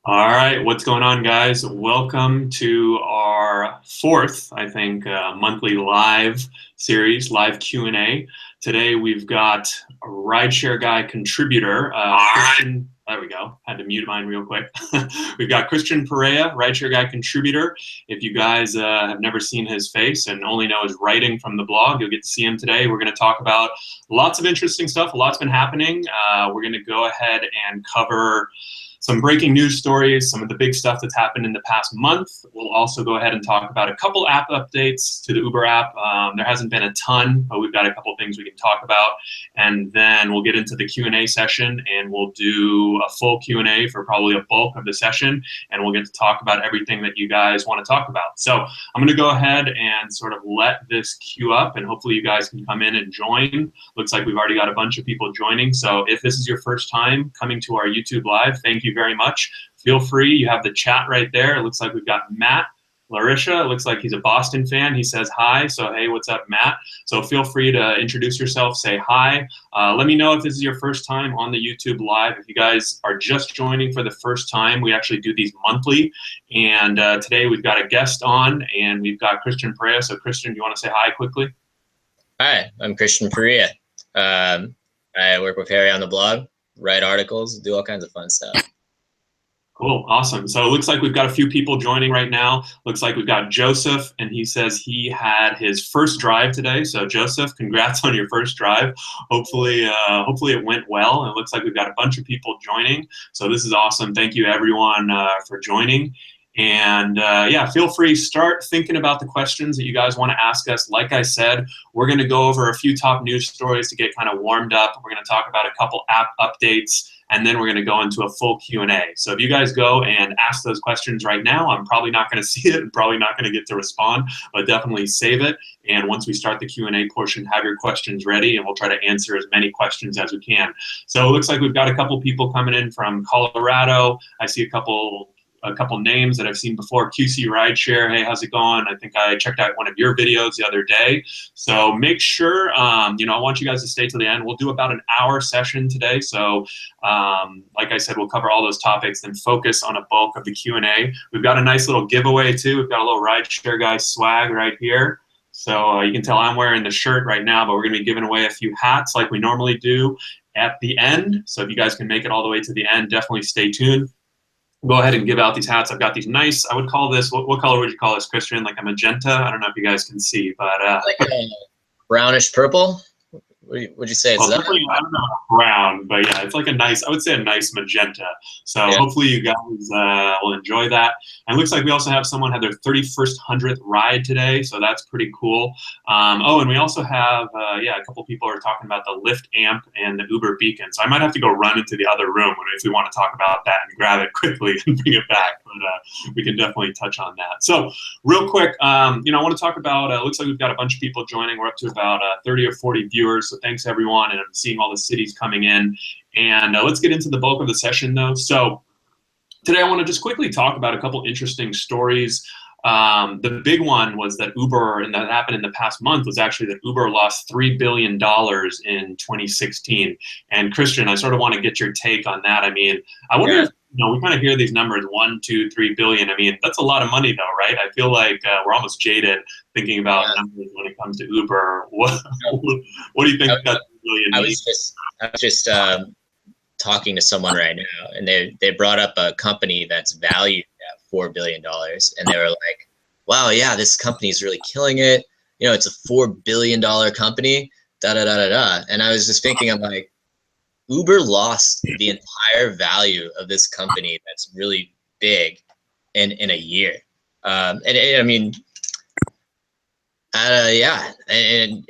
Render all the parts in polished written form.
All right, what's going on, guys? Welcome to our fourth, I think, monthly live series, live Q&A. Today we've got a Rideshare guy contributor, Christian. There we go. Had to mute mine real quick. We've got Christian Perea, Rideshare guy contributor. If you guys have never seen his face and only know his writing from the blog, you'll get to see him today. We're going to talk about lots of interesting stuff. A lot's been happening. We're going to go ahead and cover some breaking news stories, some of the big stuff that's happened in the past month. We'll also go ahead and talk about a couple app updates to the Uber app. There hasn't been a ton, but we've got a couple things we can talk about. And then we'll get into the Q&A session, and we'll do a full Q&A for probably a bulk of the session, and we'll get to talk about everything that you guys want to talk about. So I'm going to go ahead and sort of let this queue up, and hopefully you guys can come in and join. Looks like we've already got a bunch of people joining. So if this is your first time coming to our YouTube Live, thank you very much. Feel free. You have the chat right there. It looks like we've got Matt Larisha. It looks like he's a Boston fan. He says hi. So, hey, what's up, Matt? So feel free to introduce yourself, say hi. Let me know if this is your first time on the YouTube Live. If you guys are just joining for the first time, we actually do these monthly. And today we've got a guest on, and we've got Christian Perea. So, Christian, do you want to say hi quickly? Hi, I'm Christian Perea. I work with Harry on the blog, write articles, do all kinds of fun stuff. Cool, awesome. So it looks like we've got a few people joining right now. Looks like we've got Joseph, and he says he had his first drive today. So Joseph, congrats on your first drive. Hopefully it went well. And it looks like we've got a bunch of people joining. So this is awesome. Thank you everyone for joining. And yeah, feel free, start thinking about the questions that you guys want to ask us. Like I said, we're going to go over a few top news stories to get kind of warmed up. We're going to talk about a couple app updates, and then we're going to go into a full Q&A. So if you guys go and ask those questions right now, I'm probably not going to see it and probably not going to get to respond, but definitely save it. And once we start the Q&A portion, have your questions ready, and we'll try to answer as many questions as we can. So it looks like we've got a couple people coming in from Colorado. I see a couple names that I've seen before. QC Rideshare, hey, how's it going? I think I checked out one of your videos the other day. So make sure, I want you guys to stay till the end. We'll do about an hour session today. So like I said, we'll cover all those topics, then focus on a bulk of the Q&A. We've got a nice little giveaway too. We've got a little Rideshare guy swag right here. So you can tell I'm wearing the shirt right now, but we're gonna be giving away a few hats like we normally do at the end. So if you guys can make it all the way to the end, definitely stay tuned. Go ahead and give out these hats. I've got these nice, I would call this, what color would you call this, Christian? Like a magenta? I don't know if you guys can see, but. Like a brownish purple? Would you say it's that? I don't know, brown, but yeah, it's like a nice, I would say a nice magenta. So yeah. Hopefully you guys will enjoy that. And it looks like we also have someone had their 31st 100th ride today, so that's pretty cool. And we also have, a couple people are talking about the Lyft amp and the Uber beacon. So I might have to go run into the other room if we want to talk about that and grab it quickly and bring it back. But we can definitely touch on that. So real quick, I want to talk about, looks like we've got a bunch of people joining. We're up to about 30 or 40 viewers. So thanks everyone, and I'm seeing all the cities coming in. And let's get into the bulk of the session though. So today I want to just quickly talk about a couple interesting stories. The big one was that Uber, and that happened in the past month, was actually that Uber lost $3 billion in 2016. And Christian, I sort of want to get your take on that. I mean, I wonder if, we kind of hear these numbers, 1, 2, 3 billion. I mean, that's a lot of money though, right? I feel like we're almost jaded thinking about numbers when it comes to Uber. What do you think that $3 billion means? I was just talking to someone right now, and they brought up a company that's valued at $4 billion, and they were like, wow, yeah, this company is really killing it. It's a $4 billion company, da da da da da. And I was just thinking, I'm like, Uber lost the entire value of this company that's really big in a year. And it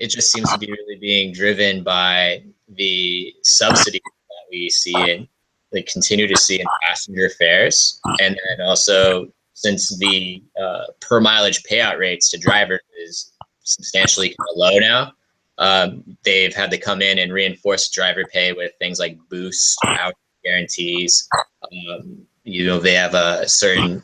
just seems to be really being driven by the subsidies that we see and they continue to see in passenger fares. And then also, since the per mileage payout rates to drivers is substantially kind of low now, they've had to come in and reinforce driver pay with things like boost, hour guarantees. They have a certain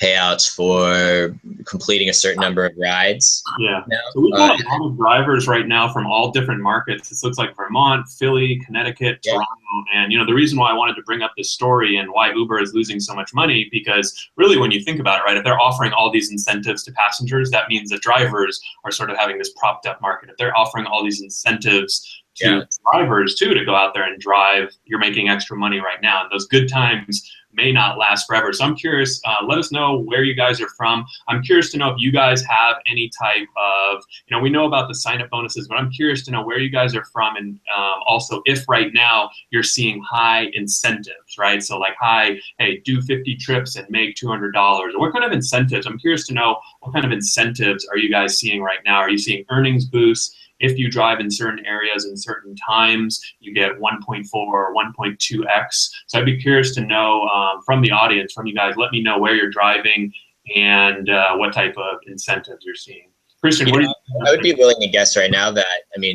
payouts for completing a certain number of rides. Yeah. Now. So we've got a lot of drivers right now from all different markets. This looks like Vermont, Philly, Connecticut, Toronto. And, the reason why I wanted to bring up this story and why Uber is losing so much money, because really when you think about it, right, if they're offering all these incentives to passengers, that means that drivers are sort of having this propped up market. If they're offering all these incentives to drivers too to go out there and drive, you're making extra money right now. And those good times may not last forever. So I'm curious, let us know where you guys are from. I'm curious to know if you guys have any type of, we know about the sign-up bonuses, but I'm curious to know where you guys are from, and also if right now you're seeing high incentives, right? So like hey, do 50 trips and make $200, or what kind of incentives? I'm curious to know what kind of incentives are you guys seeing right now? Are you seeing earnings boosts? If you drive in certain areas in certain times, you get 1.4 or 1.2x. So I'd be curious to know from the audience, from you guys, let me know where you're driving and what type of incentives you're seeing. Christian, I would be willing to guess right now that,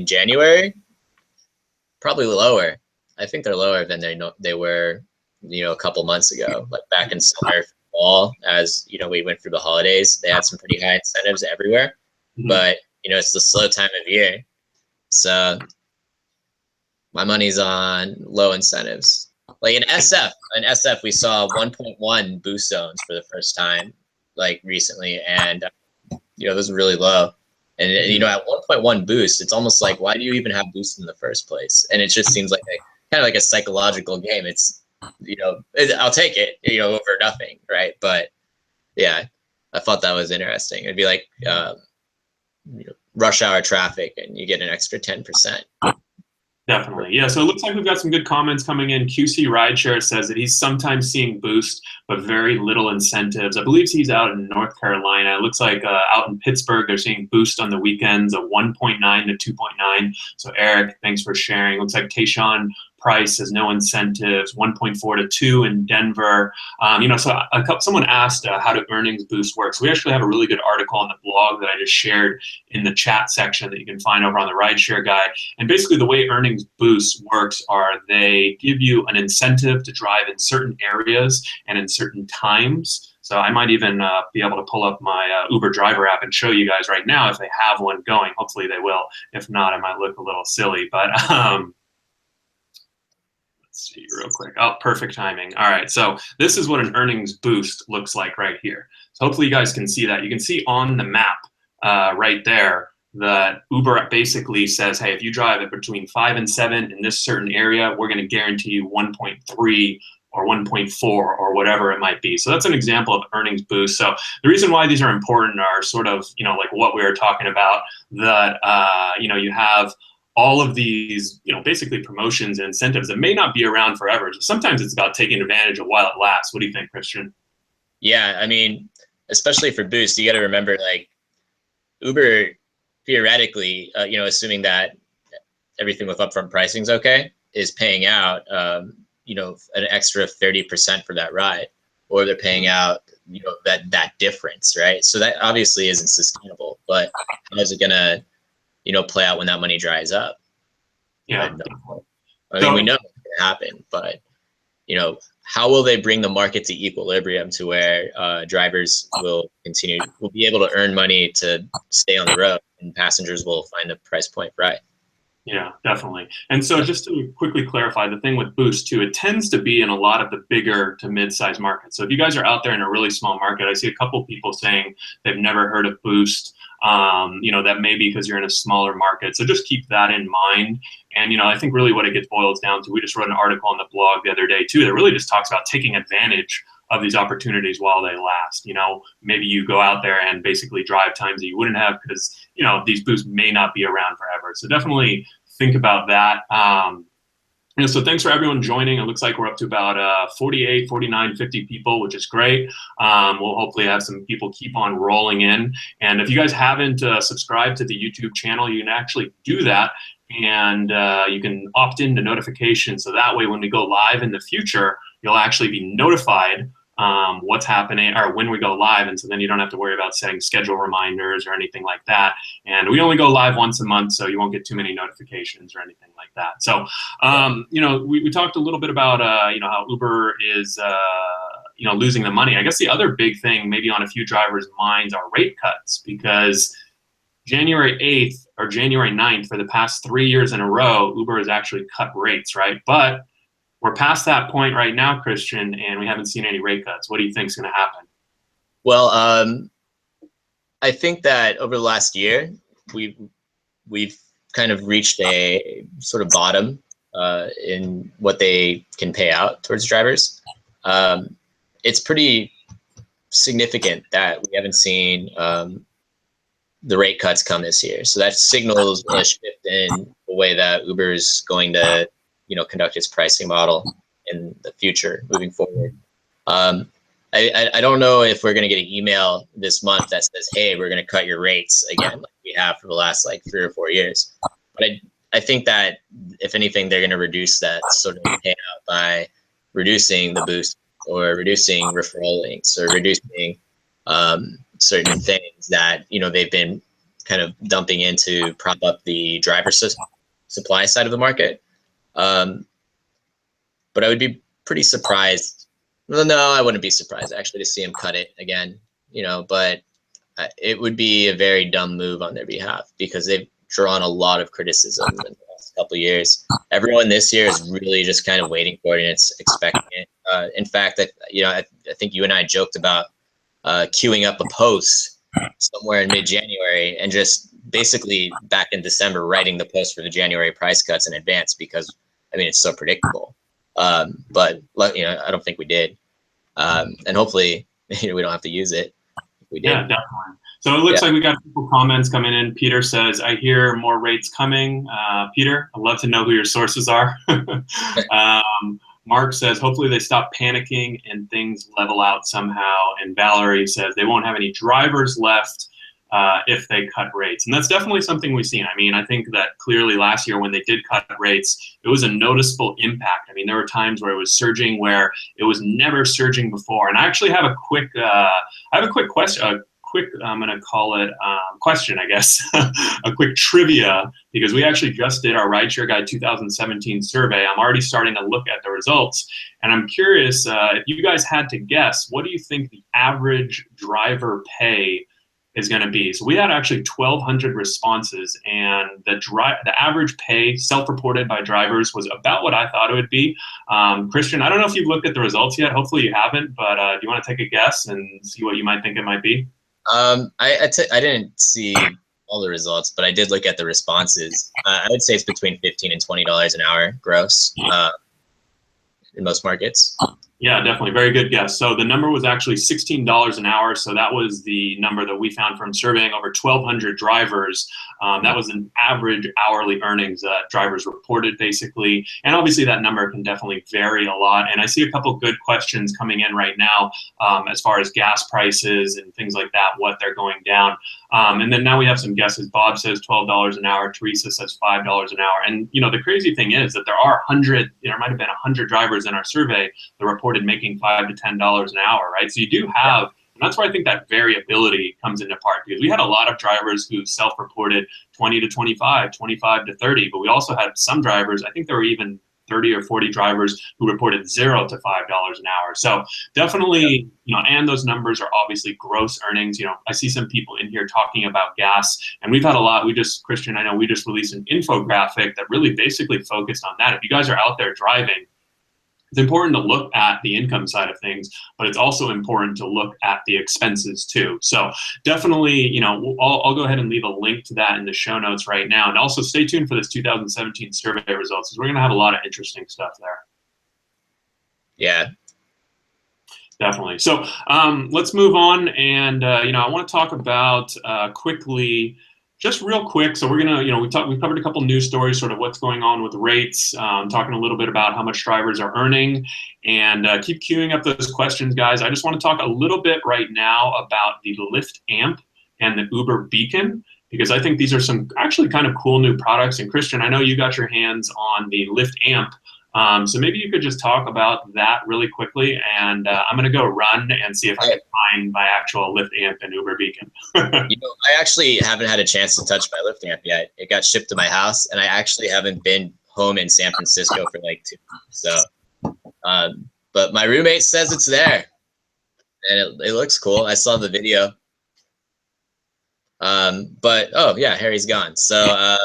January, probably lower. I think they're lower than they were, a couple months ago, like back in summer, fall, as, we went through the holidays. They had some pretty high incentives everywhere, but it's the slow time of year. So my money's on low incentives. Like in SF, we saw 1.1 boost zones for the first time, like recently. And, those are really low. And, at 1.1 boost, it's almost like, why do you even have boost in the first place? And it just seems like kind of like a psychological game. It's, I'll take it, over nothing. Right. But yeah, I thought that was interesting. It'd be like, rush hour traffic and you get an extra 10%. Definitely. Yeah. So it looks like we've got some good comments coming in. QC Rideshare says that he's sometimes seeing boost, but very little incentives. I believe he's out in North Carolina. It looks like out in Pittsburgh, they're seeing boost on the weekends of 1.9 to 2.9. So Eric, thanks for sharing. Looks like Tayshawn Price has no incentives, 1.4 to 2 in Denver. So someone asked how do earnings boost work. So we actually have a really good article on the blog that I just shared in the chat section that you can find over on the Rideshare guide. And basically the way earnings boost works are they give you an incentive to drive in certain areas and in certain times. So I might even be able to pull up my Uber driver app and show you guys right now if they have one going. Hopefully they will. If not, I might look a little silly. But let's see real quick. Oh, perfect timing. All right. So this is what an earnings boost looks like right here. So hopefully you guys can see that. You can see on the map right there that Uber basically says, hey, if you drive it between 5 and 7 in this certain area, we're going to guarantee you 1.3 or 1.4 or whatever it might be. So that's an example of earnings boost. So the reason why these are important are sort of, like what we were talking about, that, you have all of these, basically promotions and incentives that may not be around forever. Sometimes it's about taking advantage of while it lasts. What do you think, Christian? Yeah, especially for Boost, you got to remember, like, Uber theoretically, assuming that everything with upfront pricing is okay, is paying out, an extra 30% for that ride, or they're paying out, that difference, right? So that obviously isn't sustainable. But how is it gonna play out when that money dries up? Yeah. We know it's going to happen, but, how will they bring the market to equilibrium to where drivers will be able to earn money to stay on the road, and passengers will find the price point right? Yeah, definitely. And so just to quickly clarify, the thing with Boost too, it tends to be in a lot of the bigger to mid-sized markets. So if you guys are out there in a really small market, I see a couple people saying they've never heard of Boost. That may be because you're in a smaller market. So just keep that in mind. And, I think really what it gets boils down to, we just wrote an article on the blog the other day too, that really just talks about taking advantage of these opportunities while they last. Maybe you go out there and basically drive times that you wouldn't have because, these boosts may not be around forever. So definitely think about that. So thanks for everyone joining. It looks like we're up to about 48, 49, 50 people, which is great. We'll hopefully have some people keep on rolling in. And if you guys haven't subscribed to the YouTube channel, you can actually do that. And you can opt into notifications. So that way, when we go live in the future, you'll actually be notified what's happening or when we go live. And so then you don't have to worry about setting schedule reminders or anything like that. And we only go live once a month, so you won't get too many notifications or anything like that. So, we talked a little bit about, how Uber is, losing the money. I guess the other big thing maybe on a few drivers' minds are rate cuts, because January 8th or January 9th, for the past 3 years in a row, Uber has actually cut rates, right? But we're past that point right now, Christian, and we haven't seen any rate cuts. What do you think is going to happen? Well, I think that over the last year, we've kind of reached a sort of bottom in what they can pay out towards drivers. It's pretty significant that we haven't seen the rate cuts come this year. So that signals a shift in the way that Uber is going to, conduct its pricing model in the future moving forward. I don't know if we're going to get an email this month that says, hey, we're going to cut your rates again, like we have for the last 3 or 4 years. But I think that if anything, they're going to reduce that sort of payout by reducing the boost or reducing referral links or reducing certain things that, they've been kind of dumping in to prop up the driver supply side of the market. But I would be pretty surprised. Well, no, I wouldn't be surprised actually to see him cut it again, but it would be a very dumb move on their behalf because they've drawn a lot of criticism in the last couple of years. Everyone this year is really just kind of waiting for it and it's expecting it. In fact, I think you and I joked about queuing up a post somewhere in mid-January and just basically back in December writing the post for the January price cuts in advance because, it's so predictable. But I don't think we did. And hopefully, we don't have to use it. If we did. Yeah, definitely. So it looks like we got a couple comments coming in. Peter says, I hear more rates coming. Peter, I'd love to know who your sources are. Mark says, hopefully they stop panicking and things level out somehow. And Valerie says they won't have any drivers left if they cut rates. And that's definitely something we've seen. I think that clearly last year when they did cut rates, it was a noticeable impact. There were times where it was surging where it was never surging before. And I actually have a quick question. I'm going to call it question, I guess, a quick trivia, because we actually just did our Rideshare Guide 2017 survey. I'm already starting to look at the results, and I'm curious if you guys had to guess, what do you think the average driver pay is going to be? So we had actually 1,200 responses, and the average pay self-reported by drivers was about what I thought it would be. Christian, I don't know if you've looked at the results yet. Hopefully you haven't, but do you want to take a guess and see what you might think it might be? I didn't see all the results, but I did look at the responses. I would say it's between $15 and $20 an hour gross in most markets. Yeah, definitely. Very good guess. So the number was actually $16 an hour. So that was the number that we found from surveying over 1,200 drivers. That was an average hourly earnings that drivers reported, basically. And obviously that number can definitely vary a lot. And I see a couple good questions coming in right now as far as gas prices and things like that, what they're going down. And then now we have some guesses. Bob says $12 an hour. Teresa says $5 an hour. And, the crazy thing is that there might have been 100 drivers in our survey that reported making $5 to $10 an hour, right? So you do have, and that's where I think that variability comes into part, because we had a lot of drivers who self-reported 20 to 25, 25 to 30, but we also had some drivers, I think there were even 30 or 40 drivers who reported $0 to $5 an hour. So definitely, and those numbers are obviously gross earnings. I see some people in here talking about gas, and we've had a lot. Christian, I know we just released an infographic that really basically focused on that. If you guys are out there driving, it's important to look at the income side of things, but it's also important to look at the expenses too. So definitely, I'll go ahead and leave a link to that in the show notes right now. And also stay tuned for this 2017 survey results, because we're going to have a lot of interesting stuff there. Yeah. Definitely. So let's move on. And, I want to talk about quickly, just real quick, so we're gonna, we covered a couple news stories, sort of what's going on with rates, talking a little bit about how much drivers are earning, and keep queuing up those questions, guys. I just want to talk a little bit right now about the Lyft Amp and the Uber Beacon, because I think these are some actually kind of cool new products. And Christian, I know you got your hands on the Lyft Amp. So maybe you could just talk about that really quickly, and I'm going to go run and see if I can find my actual Lyft Amp and Uber Beacon. I actually haven't had a chance to touch my Lyft Amp yet. It got shipped to my house, and I actually haven't been home in San Francisco for 2 months. So, but my roommate says it's there. and it looks cool. I saw the video. But oh yeah, Harry's gone. So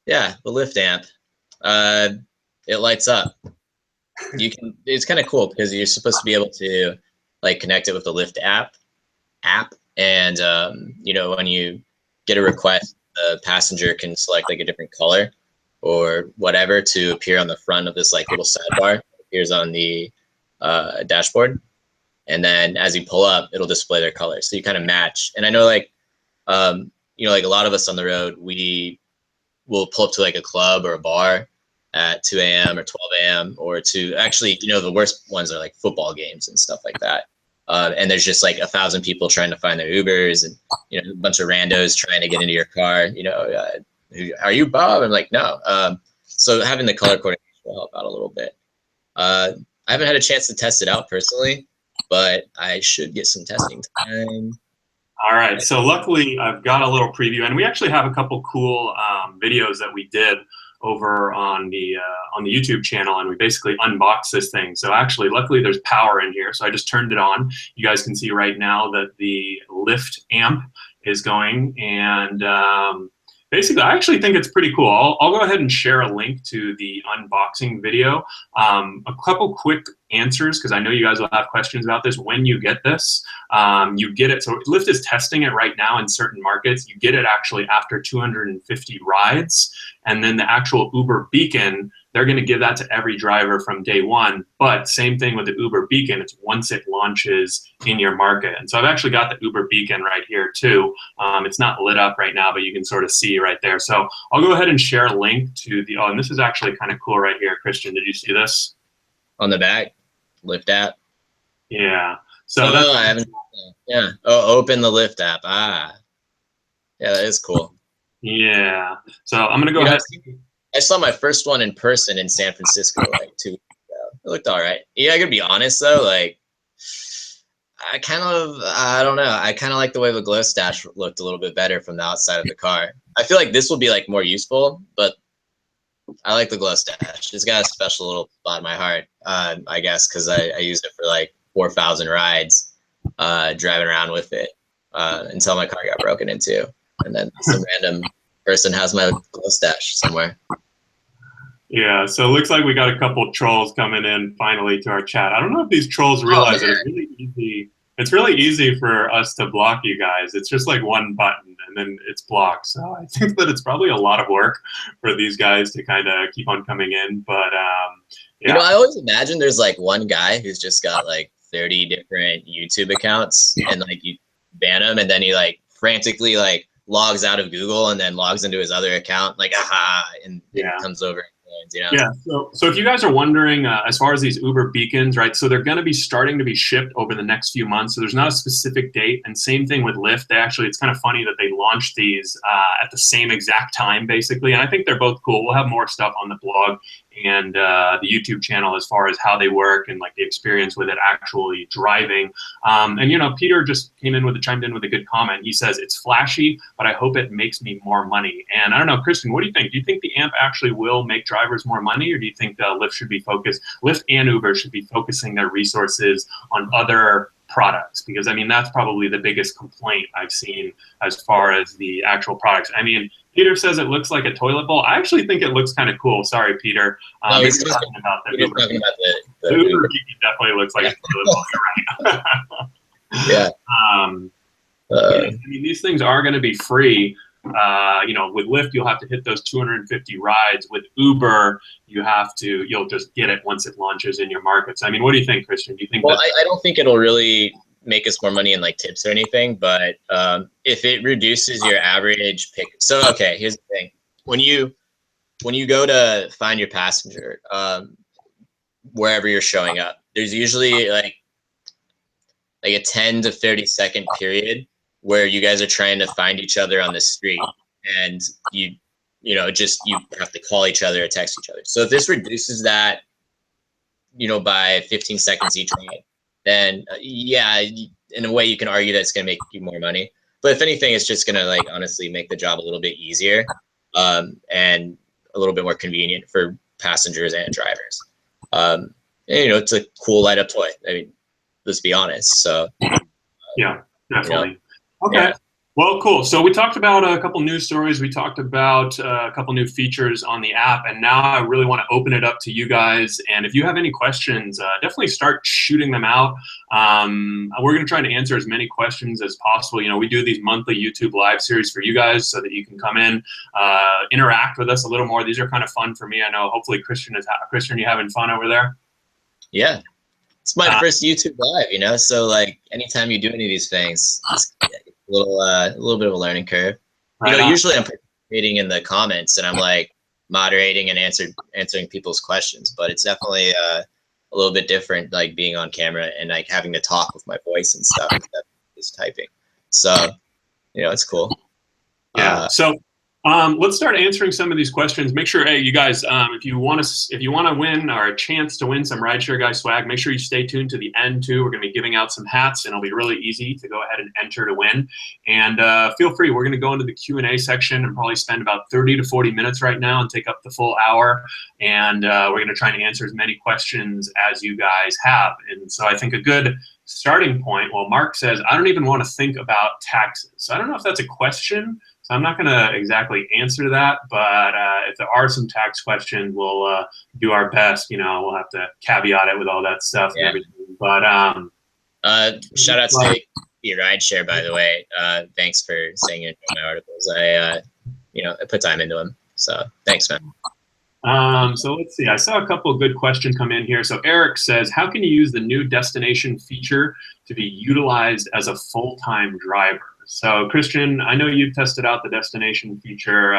yeah, the Lyft amp, it lights up. It's kind of cool because you're supposed to be able to like connect it with the Lyft app, and you know, when you get a request, the passenger can select like a different color or whatever to appear on the front of this like little sidebar. It appears on the dashboard, and then as you pull up, it'll display their colors, so you kind of match. And I know like you know, like a lot of us on the road, we will pull up to like a club or a bar at 2 a.m. or 12 a.m. or to actually, you know, the worst ones are like football games and stuff like that. And there's just like 1,000 people trying to find their Ubers, and, you know, a bunch of randos trying to get into your car, you know, are you Bob? I'm like, no. So having the color coordination will help out a little bit. I haven't had a chance to test it out personally, but I should get some testing time. All right, so luckily I've got a little preview, and we actually have a couple cool videos that we did over on the YouTube channel, and we basically unboxed this thing. So actually, luckily there's power in here, so I just turned it on. You guys can see right now that the Lyft amp is going, and basically I actually think it's pretty cool. I'll go ahead and share a link to the unboxing video. A couple quick answers, because I know you guys will have questions about this. When you get this, you get it. So Lyft is testing it right now in certain markets. You get it actually after 250 rides, and then the actual Uber beacon, they're going to give that to every driver from day one. But same thing with the Uber beacon, it's once it launches in your market. And so I've actually got the Uber beacon right here too. It's not lit up right now, but you can sort of see right there. So I'll go ahead and share a link to the, oh, and this is actually kind of cool right here. Christian, did you see this? On the back, Lyft app. Yeah. So I haven't. Yeah. Oh, open the Lyft app. Ah. Yeah, that is cool. Yeah. So I'm gonna go ahead. I saw my first one in person in San Francisco like 2 weeks ago. It looked all right. Yeah, I gotta be honest though, like I don't know. I kind of like the way the glow stash looked a little bit better from the outside of the car. I feel like this will be like more useful, but I like the glow stash. It's got a special little spot in my heart, I guess, because I used it for like 4,000 rides, driving around with it until my car got broken into, and then some random person has my glow stash somewhere. Yeah, so it looks like we got a couple trolls coming in finally to our chat. I don't know if these trolls realize that it's really easy. It's really easy for us to block you guys. It's just like one button and then it's blocked. So I think that it's probably a lot of work for these guys to kind of keep on coming in. But yeah. You know, I always imagine there's like one guy who's just got like 30 different YouTube accounts, and like you ban him, and then he like frantically like logs out of Google and then logs into his other account, like aha, and it comes over. You know? Yeah, so if you guys are wondering, as far as these Uber beacons, right, so they're going to be starting to be shipped over the next few months. So there's not a specific date. And same thing with Lyft. It's kind of funny that they launched these at the same exact time, basically. And I think they're both cool. We'll have more stuff on the blog and the YouTube channel as far as how they work and like the experience with it actually driving. And you know, Peter just chimed in with a good comment. He says it's flashy, but I hope it makes me more money. And I don't know, Christian, what do you think? Do you think the amp actually will make drivers more money, or do you think Lyft and Uber should be focusing their resources on other products? Because I mean, that's probably the biggest complaint I've seen as far as the actual products. I mean, Peter says it looks like a toilet bowl. I actually think it looks kind of cool. Sorry, Peter. He's talking about the Uber. The Uber definitely looks like a toilet bowl. You're right. Yeah. I mean, these things are going to be free. You know, with Lyft, you'll have to hit those 250 rides. With Uber, you'll just get it once it launches in your markets. I mean, what do you think, Christian? Do you think? Well, I don't think it'll really make us more money in like tips or anything, but if it reduces your average pick. So, okay, here's the thing. When you go to find your passenger, wherever you're showing up, there's usually like a 10 to 30 second period where you guys are trying to find each other on the street, and you have to call each other or text each other. So if this reduces that, you know, by 15 seconds each ride, then yeah, in a way you can argue that it's going to make you more money. But if anything, it's just going to like honestly make the job a little bit easier and a little bit more convenient for passengers and drivers. And, you know, it's a cool light up toy. I mean, let's be honest. So yeah, definitely. You know, Okay. yeah. Well, cool. So we talked about a couple news stories. We talked about a couple new features on the app, and now I really want to open it up to you guys. And if you have any questions, definitely start shooting them out. We're going to try to answer as many questions as possible. You know, we do these monthly YouTube live series for you guys so that you can come in, interact with us a little more. These are kind of fun for me. I know. Hopefully, Christian, you having fun over there? Yeah. It's my first YouTube live, you know, so like anytime you do any of these things, it's a little bit of a learning curve. Right you know, on. usually I'm participating in the comments and I'm like moderating and answering people's questions, but it's definitely a little bit different, like being on camera and like having to talk with my voice and stuff instead of just typing. So, you know, it's cool. Yeah. So let's start answering some of these questions. Make sure, hey, you guys, if you want to win or a chance to win some Rideshare Guy swag, make sure you stay tuned to the end too. We're going to be giving out some hats, and it'll be really easy to go ahead and enter to win. And feel free. We're going to go into the Q&A section and probably spend about 30 to 40 minutes right now and take up the full hour. And we're going to try and answer as many questions as you guys have. And so I think a good starting point. Well, Mark says, I don't even want to think about taxes. So I don't know if that's a question. So I'm not going to exactly answer that, but if there are some tax questions, we'll do our best. You know, we'll have to caveat it with all that stuff and everything. But shout out to Rideshare, by the way. Thanks for saying it in my articles. I put time into them. So thanks, man. So let's see. I saw a couple of good questions come in here. So Eric says, how can you use the new destination feature to be utilized as a full-time driver? So Christian, I know you've tested out the destination feature,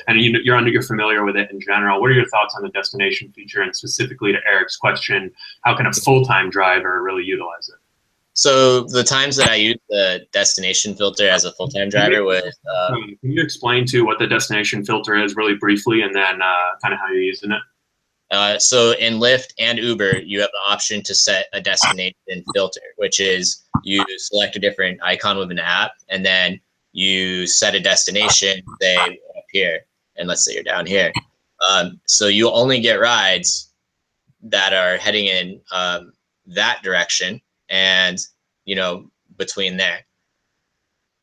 and you're familiar with it in general. What are your thoughts on the destination feature, and specifically to Eric's question, how can a full-time driver really utilize it? So the times that I used the destination filter as a full-time driver was... can you explain to what the destination filter is really briefly, and then kind of how you're using it? So in Lyft and Uber, you have the option to set a destination filter, which is you select a different icon within the app, and then you set a destination, say up here, and let's say you're down here. So you only get rides that are heading in that direction, and between there.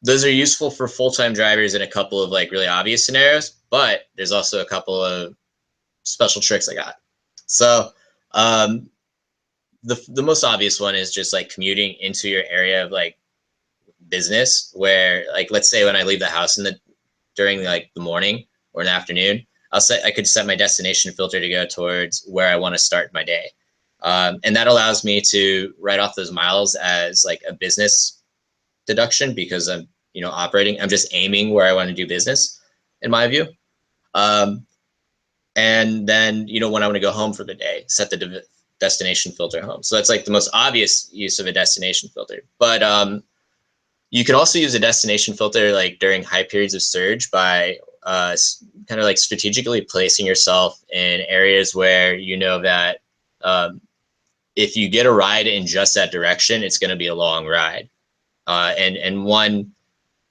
Those are useful for full-time drivers in a couple of like really obvious scenarios, but there's also a couple of special tricks I got. So the most obvious one is just like commuting into your area of like business, where like, let's say when I leave the house during like the morning or in the afternoon, I could set my destination filter to go towards where I want to start my day. And that allows me to write off those miles as like a business deduction, because I'm I'm just aiming where I want to do business, in my view. And then, when I want to go home for the day, set the destination filter home. So that's like the most obvious use of a destination filter. But you can also use a destination filter like during high periods of surge by kind of like strategically placing yourself in areas where that if you get a ride in just that direction, it's going to be a long ride. And one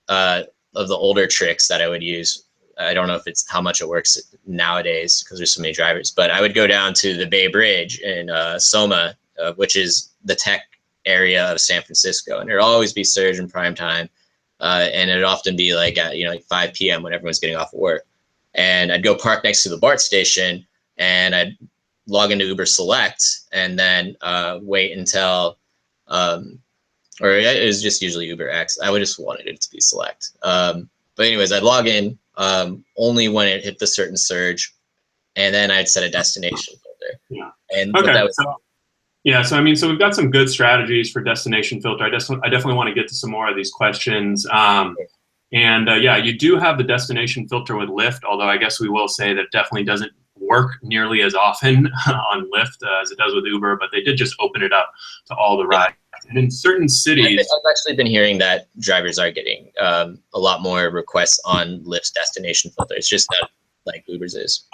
of the older tricks that I would use, I don't know if it's how much it works nowadays because there's so many drivers, but I would go down to the Bay Bridge in Soma, which is the tech area of San Francisco, and there'd always be surge in prime time, and it'd often be like at like 5 p.m. when everyone's getting off of work, and I'd go park next to the BART station, and I'd log into Uber Select, and then wait until or it was just usually Uber X. I would just wanted it to be Select. But anyways, I'd log in only when it hit the certain surge, and then I'd set a destination filter. Yeah. And okay. That was So we've got some good strategies for destination filter. I definitely want to get to some more of these questions. Yeah, you do have the destination filter with Lyft, although I guess we will say that definitely doesn't work nearly as often on Lyft as it does with Uber, but they did just open it up to all the rides. And in certain cities... I've actually been hearing that drivers are getting a lot more requests on Lyft's destination filter. It's just not like Uber's is.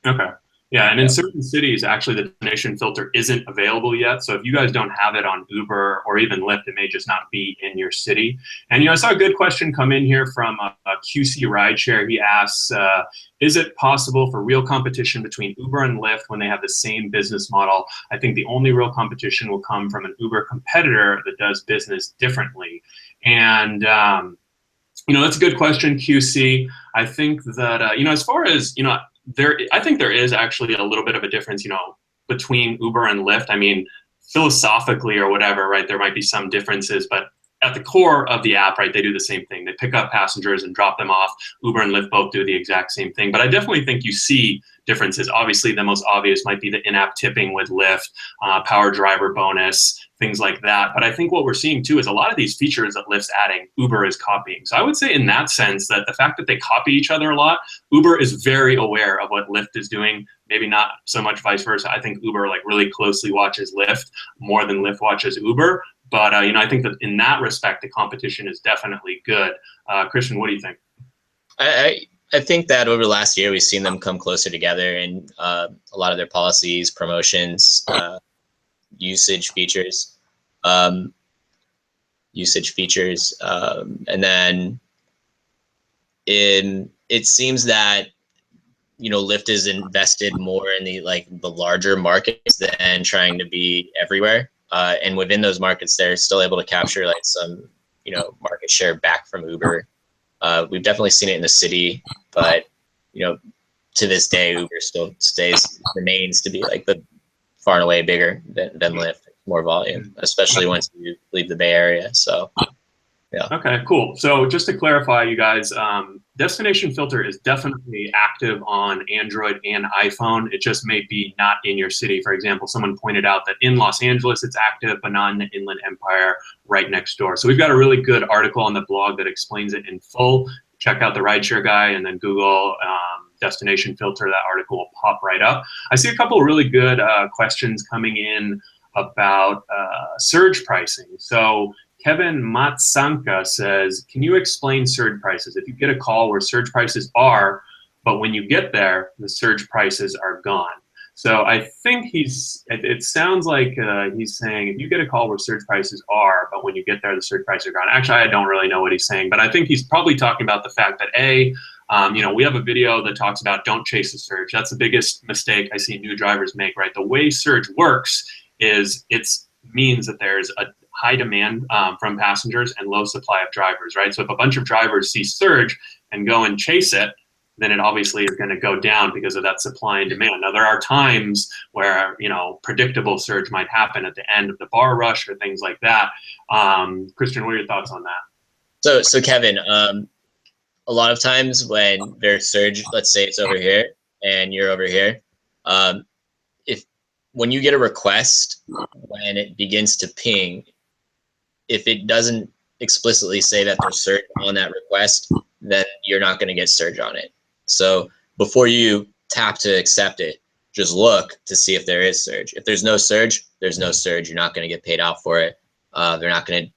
Okay. Yeah, and in certain cities, actually, the destination filter isn't available yet. So if you guys don't have it on Uber or even Lyft, it may just not be in your city. And I saw a good question come in here from a QC Rideshare. He asks, is it possible for real competition between Uber and Lyft when they have the same business model? I think the only real competition will come from an Uber competitor that does business differently. And that's a good question, QC. I think that as far as I think there is actually a little bit of a difference, between Uber and Lyft. I mean, philosophically or whatever, right? There might be some differences, but at the core of the app, right, they do the same thing. They pick up passengers and drop them off. Uber and Lyft both do the exact same thing. But I definitely think you see differences. Obviously, the most obvious might be the in-app tipping with Lyft, power driver bonus, things like that. But I think what we're seeing too is a lot of these features that Lyft's adding, Uber is copying. So I would say in that sense that the fact that they copy each other a lot, Uber is very aware of what Lyft is doing. Maybe not so much vice versa. I think Uber really closely watches Lyft more than Lyft watches Uber. But I think that in that respect, the competition is definitely good. Christian, what do you think? I think that over the last year, we've seen them come closer together in a lot of their policies, promotions, usage features, and then it seems that Lyft is invested more in the larger markets than trying to be everywhere. And within those markets, they're still able to capture some, market share back from Uber. We've definitely seen it in the city, but to this day, Uber still remains to be the far and away bigger than Lyft, more volume, especially once you leave the Bay Area. So, yeah. Okay, cool. So just to clarify, you guys, destination filter is definitely active on Android and iPhone. It just may be not in your city. For example, someone pointed out that in Los Angeles it's active, but not in the Inland Empire right next door. So we've got a really good article on the blog that explains it in full. Check out the Rideshare guy and then Google destination filter. That article will pop right up. I see a couple of really good questions coming in about surge pricing. So Kevin Matsanka says, can you explain surge prices? If you get a call where surge prices are, but when you get there, the surge prices are gone. So I think it sounds like he's saying if you get a call where surge prices are, but when you get there, the surge prices are gone. Actually, I don't really know what he's saying, but I think he's probably talking about the fact that we have a video that talks about don't chase the surge. That's the biggest mistake I see new drivers make, right? The way surge works is it means that there's a high demand from passengers and low supply of drivers, right? So if a bunch of drivers see surge and go and chase it, then it obviously is going to go down because of that supply and demand. Now, there are times where, predictable surge might happen at the end of the bar rush or things like that. Christian, what are your thoughts on that? So Kevin, a lot of times when there's surge, let's say it's over here and you're over here, when you get a request, when it begins to ping, if it doesn't explicitly say that there's surge on that request, then you're not going to get surge on it. So before you tap to accept it, just look to see if there is surge. If there's no surge, there's no surge. You're not going to get paid out for it. They're not going to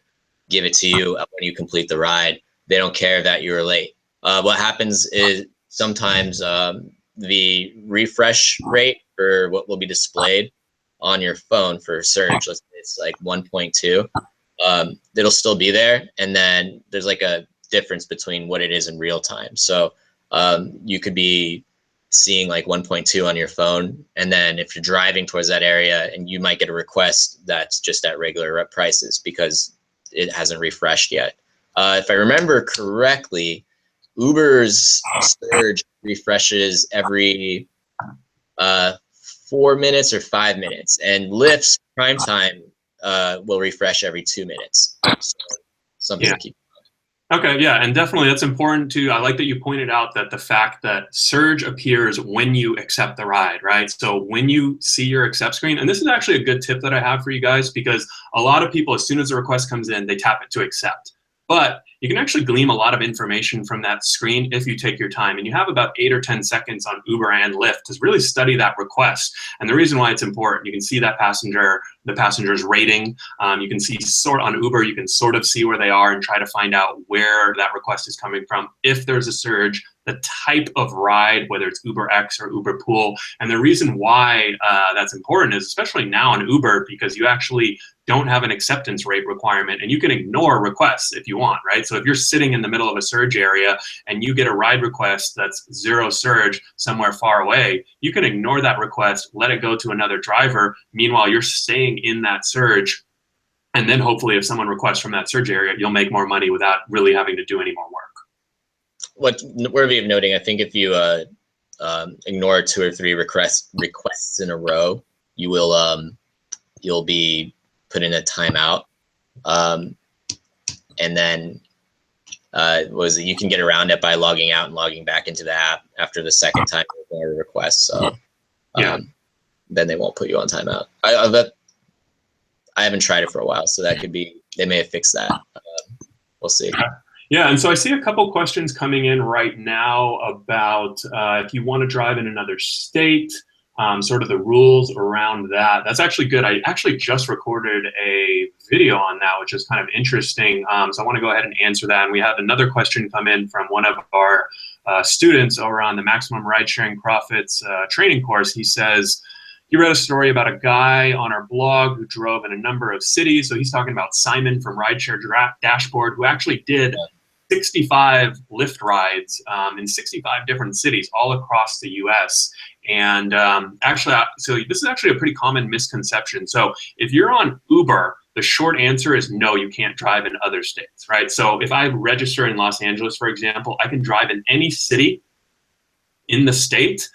give it to you when you complete the ride. They don't care that you were late. What happens is sometimes the refresh rate for what will be displayed on your phone for surge, let's say it's 1.2, it'll still be there, and then there's a difference between what it is in real time. So you could be seeing 1.2 on your phone, and then if you're driving towards that area, and you might get a request that's just at regular prices because it hasn't refreshed yet. If I remember correctly, Uber's surge refreshes every 4 minutes or 5 minutes, and Lyft's prime time will refresh every 2 minutes. So something to keep. Okay, yeah, and definitely that's important too. I like that you pointed out that the fact that surge appears when you accept the ride, right? So when you see your accept screen, and this is actually a good tip that I have for you guys, because a lot of people, as soon as the request comes in, they tap it to accept. But you can actually glean a lot of information from that screen if you take your time. And you have about 8 or 10 seconds on Uber and Lyft to really study that request. And the reason why it's important, you can see that the passenger's rating. You can see on Uber, you can sort of see where they are and try to find out where that request is coming from. If there's a surge, the type of ride, whether it's UberX or Uber Pool. And the reason why that's important is, especially now on Uber, because you actually don't have an acceptance rate requirement, and you can ignore requests if you want, right? So if you're sitting in the middle of a surge area and you get a ride request that's 0 surge somewhere far away, you can ignore that request, let it go to another driver. Meanwhile, you're staying in that surge. And then hopefully if someone requests from that surge area, you'll make more money without really having to do any more work. What worthy of noting, I think if you ignore 2 or 3 requests in a row, you will you'll be put in a timeout, and then you can get around it by logging out and logging back into the app after the second time you ignore a request. So then they won't put you on timeout. I haven't tried it for a while, so that could be, they may have fixed that. We'll see. Yeah, and so I see a couple questions coming in right now about if you want to drive in another state, sort of the rules around that. That's actually good. I actually just recorded a video on that, which is kind of interesting. So I want to go ahead and answer that. And we have another question come in from one of our students over on the Maximum Ride Sharing Profits training course. He says, he read a story about a guy on our blog who drove in a number of cities. So he's talking about Simon from Rideshare Dashboard, who actually did 65 Lyft rides in 65 different cities all across the US. And so this is actually a pretty common misconception. So if you're on Uber, the short answer is no, you can't drive in other states, right? So if I register in Los Angeles, for example, I can drive in any city in the state,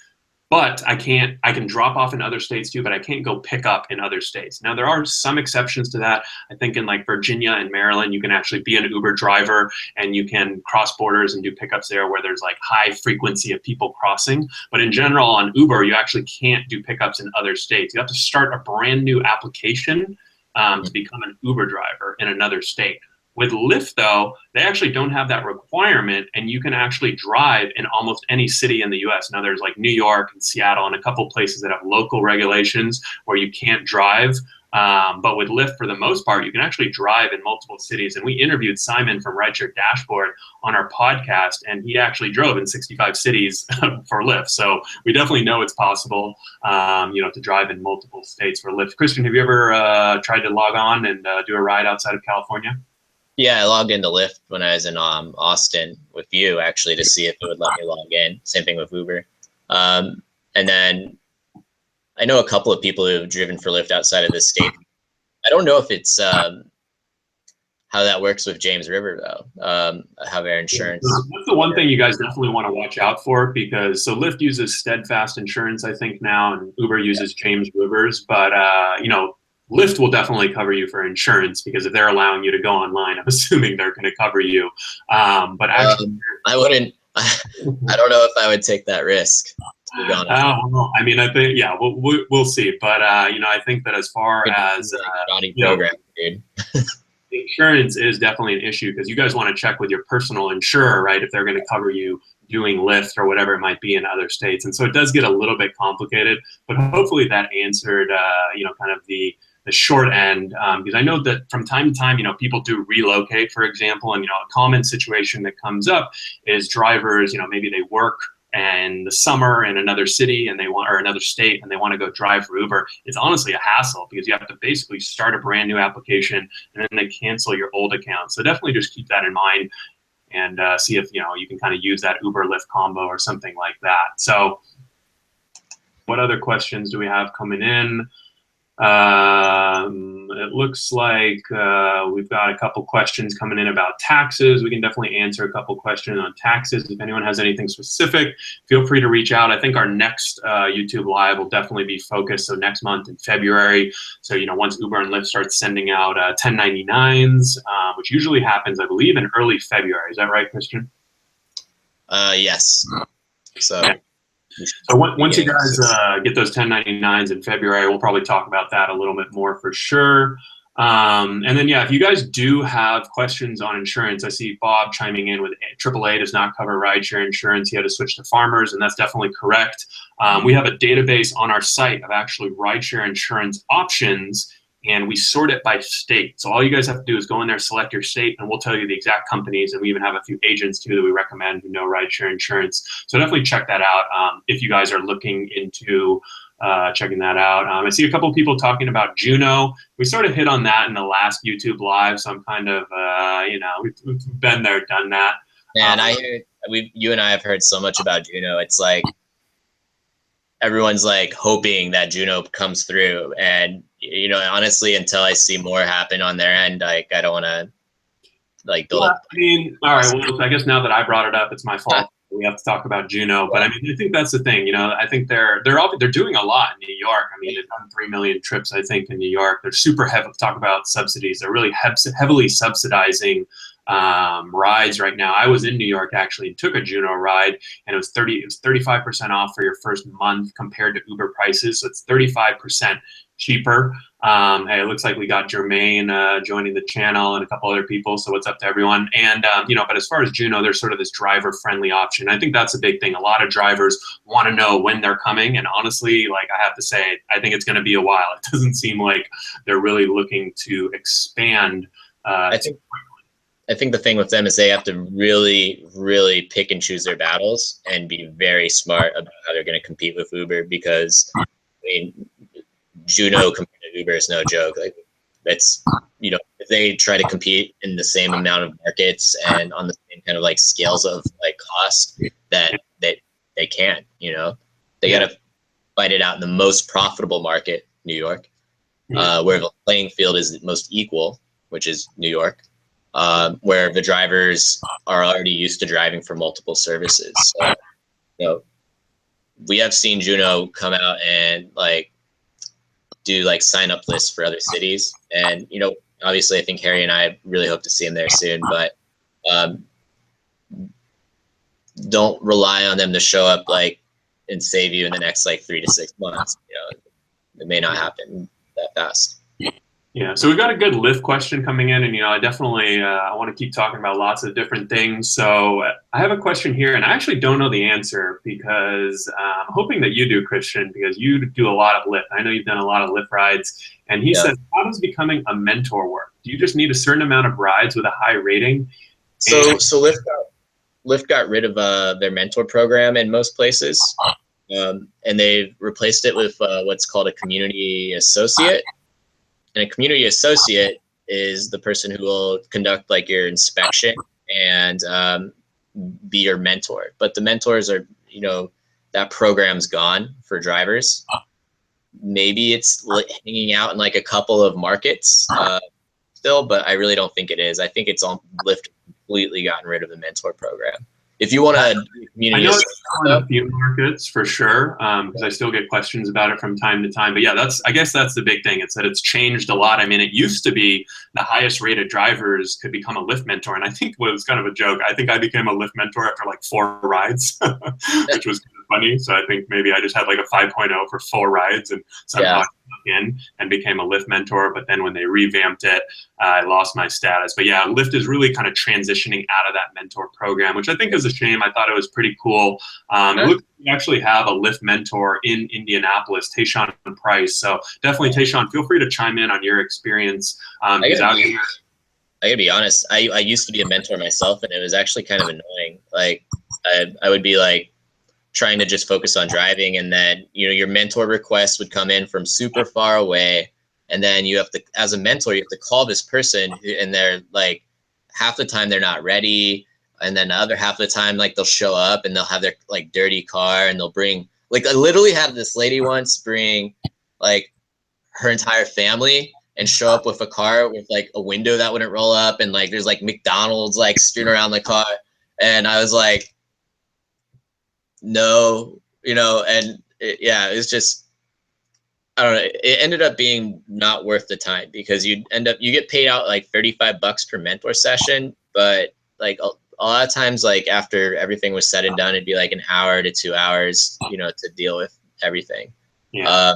but I can drop off in other states too, but I can't go pick up in other states. Now, there are some exceptions to that. I think in like Virginia and Maryland, you can actually be an Uber driver and you can cross borders and do pickups there where there's like high frequency of people crossing. But in general, on Uber, you actually can't do pickups in other states. You have to start a brand new application to become an Uber driver in another state. With Lyft, though, they actually don't have that requirement, and you can actually drive in almost any city in the US. Now, there's like New York and Seattle and a couple places that have local regulations where you can't drive. But with Lyft, for the most part, you can actually drive in multiple cities. And we interviewed Simon from Rideshare Dashboard on our podcast, and he actually drove in 65 cities for Lyft. So we definitely know it's possible, to drive in multiple states for Lyft. Christian, have you ever tried to log on and do a ride outside of California? Yeah, I logged into Lyft when I was in Austin with you, actually, to see if it would let me log in. Same thing with Uber. And then I know a couple of people who have driven for Lyft outside of the state. I don't know if it's how that works with James River, though, how their insurance. That's the one thing you guys definitely want to watch out for, because so Lyft uses Steadfast Insurance, I think, now, and Uber uses James Rivers. But, Lyft will definitely cover you for insurance, because if they're allowing you to go online, I'm assuming they're going to cover you. But actually, I wouldn't. I don't know if I would take that risk. To be honest. I mean, I think we'll see. But I think that as far as program, dude. Insurance is definitely an issue, because you guys want to check with your personal insurer, right? If they're going to cover you doing Lyft or whatever it might be in other states. And so it does get a little bit complicated, but hopefully that answered, kind of the short end, because I know that from time to time, people do relocate, for example, and, a common situation that comes up is drivers, maybe they work in the summer in another city or another state, and they want to go drive for Uber. It's honestly a hassle, because you have to basically start a brand new application and then they cancel your old account. So definitely just keep that in mind and see if, you can kind of use that Uber Lyft combo or something like that. So what other questions do we have coming in? It looks like we've got a couple questions coming in about taxes. We can definitely answer a couple questions on taxes. If anyone has anything specific, feel free to reach out. I think our next YouTube Live will definitely be focused. So next month in February. So, once Uber and Lyft start sending out 1099s, which usually happens, I believe, in early February. Is that right, Christian? Yes. So. Yeah. So once you guys get those 1099s in February, we'll probably talk about that a little bit more for sure. And then, yeah, if you guys do have questions on insurance, I see Bob chiming in with AAA does not cover rideshare insurance. He had to switch to farmers, and that's definitely correct. We have a database on our site of actually rideshare insurance options, and we sort it by state. So all you guys have to do is go in there, select your state, and we'll tell you the exact companies. And we even have a few agents too that we recommend who know rideshare insurance. So definitely check that out if you guys are looking into checking that out. I see a couple of people talking about Juno. We sort of hit on that in the last YouTube live, so I'm kind of, we've been there, done that. And you and I have heard so much about Juno. It's like everyone's like hoping that Juno comes through, and honestly, until I see more happen on their end, like I don't want to like build up. I mean, all right. Well, I guess now that I brought it up, it's my fault. We have to talk about Juno, but I mean, I think that's the thing. I think they're doing a lot in New York. I mean, they've done 3 million trips, I think, in New York. They're super heavy. Talk about subsidies. They're really heavily subsidizing rides right now. I was in New York actually and took a Juno ride, and it was 35% off for your first month compared to Uber prices. So it's 35% cheaper. Hey, it looks like we got Jermaine joining the channel and a couple other people. So what's up to everyone? And, but as far as Juno, there's sort of this driver friendly option. I think that's a big thing. A lot of drivers want to know when they're coming. And honestly, like I have to say, I think it's going to be a while. It doesn't seem like they're really looking to expand. I think the thing with them is they have to really, really pick and choose their battles and be very smart about how they're going to compete with Uber, because I mean, Juno compared to Uber is no joke. Like that's, if they try to compete in the same amount of markets and on the same kind of like scales of like cost that they can't, they got to fight it out in the most profitable market, New York, where the playing field is most equal, which is New York, where the drivers are already used to driving for multiple services. So, we have seen Juno come out and like do like sign up lists for other cities, and obviously I think Harry and I really hope to see him there soon, but don't rely on them to show up like and save you in the next like 3 to 6 months. It may not happen that fast. Yeah, so we've got a good Lyft question coming in, and I definitely I want to keep talking about lots of different things. So I have a question here, and I actually don't know the answer because I'm hoping that you do, Christian, because you do a lot of Lyft. I know you've done a lot of Lyft rides, and he says, "How does becoming a mentor work? Do you just need a certain amount of rides with a high rating?" So Lyft got rid of their mentor program in most places, and they've replaced it with what's called a community associate. And a community associate is the person who will conduct like your inspection and be your mentor. But the mentors are, that program's gone for drivers. Maybe it's hanging out in like a couple of markets still, but I really don't think it is. I think it's on Lyft completely gotten rid of the mentor program. If you want to community, I know it's on a few markets for sure, because I still get questions about it from time to time. But yeah, I guess that's the big thing. It's that it's changed a lot. I mean, it used to be the highest rated drivers could become a Lyft mentor, and I think it was kind of a joke. I think I became a Lyft mentor after like 4 rides, which was kind of funny. So I think maybe I just had like a 5.0 for 4 rides, and somehow I snuck in and became a Lyft mentor. But then when they revamped it, I lost my status. But yeah, Lyft is really kind of transitioning out of that mentor program, which I think is a shame. I thought it was pretty cool. It looks like we actually have a Lyft mentor in Indianapolis, Tayshawn Price. So definitely, Tayshawn, feel free to chime in on your experience. I gotta be honest. I used to be a mentor myself, and it was actually kind of annoying. Like I would be like trying to just focus on driving, and then your mentor request would come in from super far away. And then you have to, as a mentor, you have to call this person, and they're like, half the time they're not ready. And then the other half of the time, like they'll show up and they'll have their like dirty car, and they'll bring, like I literally had this lady once bring like her entire family and show up with a car with like a window that wouldn't roll up. And like, there's like McDonald's like strewn around the car. And I was like, no, and it was just, I don't know. It ended up being not worth the time, because you get paid out like $35 per mentor session, but like a lot of times, like after everything was said and done, it'd be like an hour to 2 hours, to deal with everything. Yeah.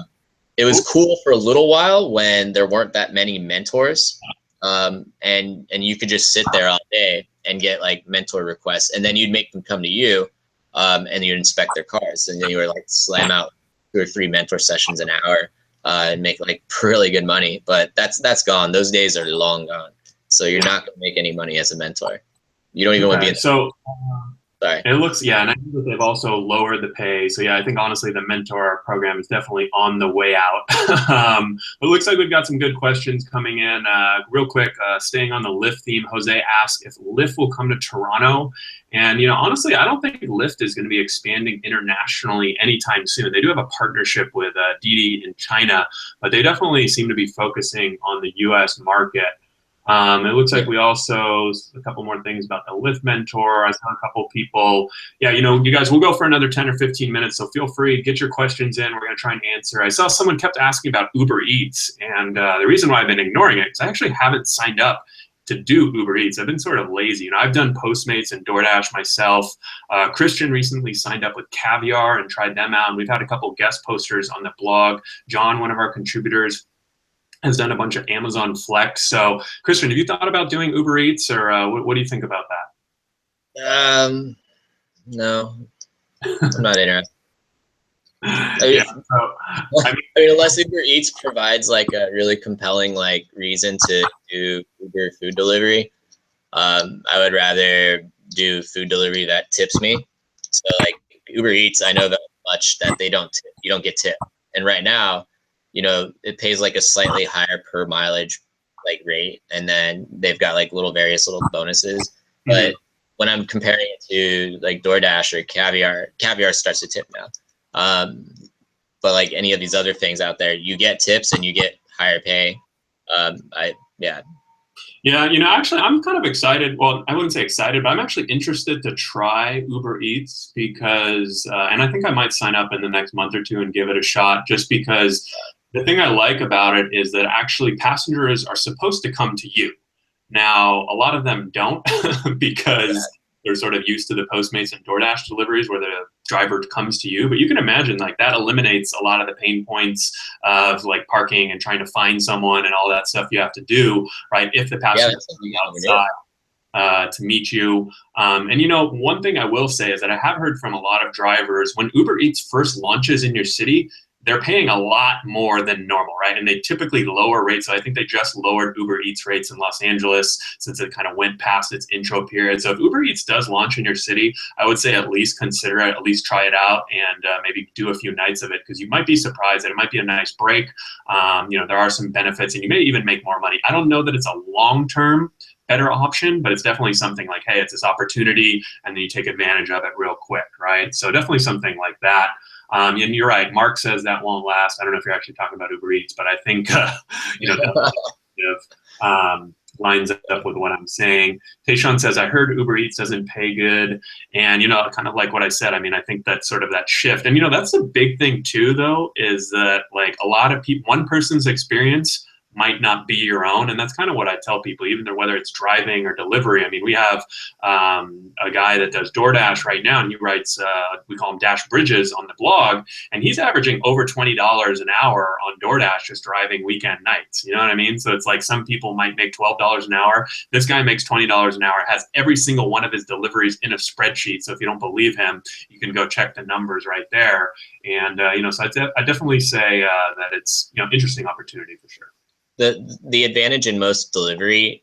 it was cool for a little while when there weren't that many mentors, and you could just sit there all day and get like mentor requests, and then you'd make them come to you, and you'd inspect their cars, and then you were like slam out 2 or 3 mentor sessions an hour, and make like really good money. But that's gone. Those days are long gone. So you're not going to make any money as a mentor. You don't even want to be in. So Sorry. it looks, yeah, and I think that they've also lowered the pay. So yeah, I think honestly the mentor program is definitely on the way out. It looks like we've got some good questions coming in. Real quick, staying on the Lyft theme, Jose asked if Lyft will come to Toronto. And, you know, honestly, I don't think Lyft is going to be expanding internationally anytime soon. They do have a partnership with Didi in China, but they definitely seem to be focusing on the US market. It looks like we also, a couple more things about the Lyft mentor. I saw a couple people. Yeah, you know, you guys, we'll go for another 10 or 15 minutes, so feel free, get your questions in. We're going to try and answer. I saw someone kept asking about Uber Eats, and the reason why I've been ignoring it is I actually haven't signed up to do Uber Eats. I've been sort of lazy. You know, I've done Postmates and DoorDash myself. Christian recently signed up with Caviar and tried them out, and we've had a couple guest posters on the blog. John, one of our contributors, has done a bunch of Amazon Flex. So, Christian, have you thought about doing Uber Eats, or what do you think about that? No, I'm not interested. I mean, unless Uber Eats provides like a really compelling like reason to do Uber food delivery, I would rather do food delivery that tips me. So like Uber Eats, I know that much that they don't tip, you don't get tipped, and right now, you know, it pays like a slightly higher per mileage like rate, and then they've got like various little bonuses. But when I'm comparing it to like DoorDash or Caviar starts to tip now. But like any of these other things out there, you get tips and you get higher pay. Yeah, you know, actually, I'm kind of excited. Well, I wouldn't say excited, but I'm actually interested to try Uber Eats because, and I think I might sign up in the next month or two and give it a shot, just because the thing I like about it is that actually passengers are supposed to come to you. Now, a lot of them don't because they're sort of used to the Postmates and DoorDash deliveries where the driver comes to you. But you can imagine like that eliminates a lot of the pain points of like parking and trying to find someone and all that stuff you have to do, right? If the passenger comes outside to meet you. And, you know, one thing I will say is that I have heard from a lot of drivers, when Uber Eats first launches in your city, they're paying a lot more than normal, right? And they typically lower rates. So I think they just lowered Uber Eats rates in Los Angeles since it kind of went past its intro period. So if Uber Eats does launch in your city, I would say at least consider it, at least try it out, and maybe do a few nights of it, because you might be surprised that it might be a nice break. You know, there are some benefits, and you may even make more money. I don't know that it's a long-term better option, but it's definitely something like, hey, it's this opportunity, and then you take advantage of it real quick, right? So definitely something like that. And you're right, Mark says that won't last. I don't know if you're actually talking about Uber Eats, but I think, you know, that lines up with what I'm saying. Tayshawn says, I heard Uber Eats doesn't pay good. And, you know, kind of like what I said, I mean, I think that's sort of that shift. And, you know, that's the big thing too, though, is that like a lot of people, one person's experience might not be your own. And that's kind of what I tell people, even though whether it's driving or delivery. I mean, we have a guy that does DoorDash right now, and he writes, we call him Dash Bridges on the blog, and he's averaging over $20 an hour on DoorDash just driving weekend nights. You know what I mean? So it's like some people might make $12 an hour. This guy makes $20 an hour, has every single one of his deliveries in a spreadsheet. So if you don't believe him, you can go check the numbers right there. And, you know, so I definitely say that it's, you know, interesting opportunity for sure. The advantage in most delivery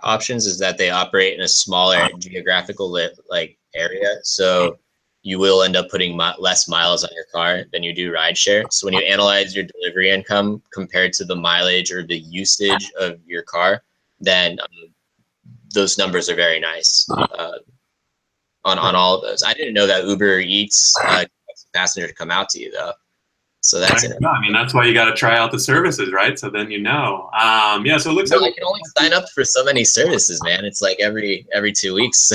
options is that they operate in a smaller geographical like area, so you will end up putting less miles on your car than you do rideshare. So when you analyze your delivery income compared to the mileage or the usage of your car, then those numbers are very nice on all of those. I didn't know that Uber Eats expects a passenger to come out to you though. So that's it. I mean, that's why you got to try out the services, right? So then you know. Yeah. So it looks like I can only sign up for so many services, man. It's like every 2 weeks.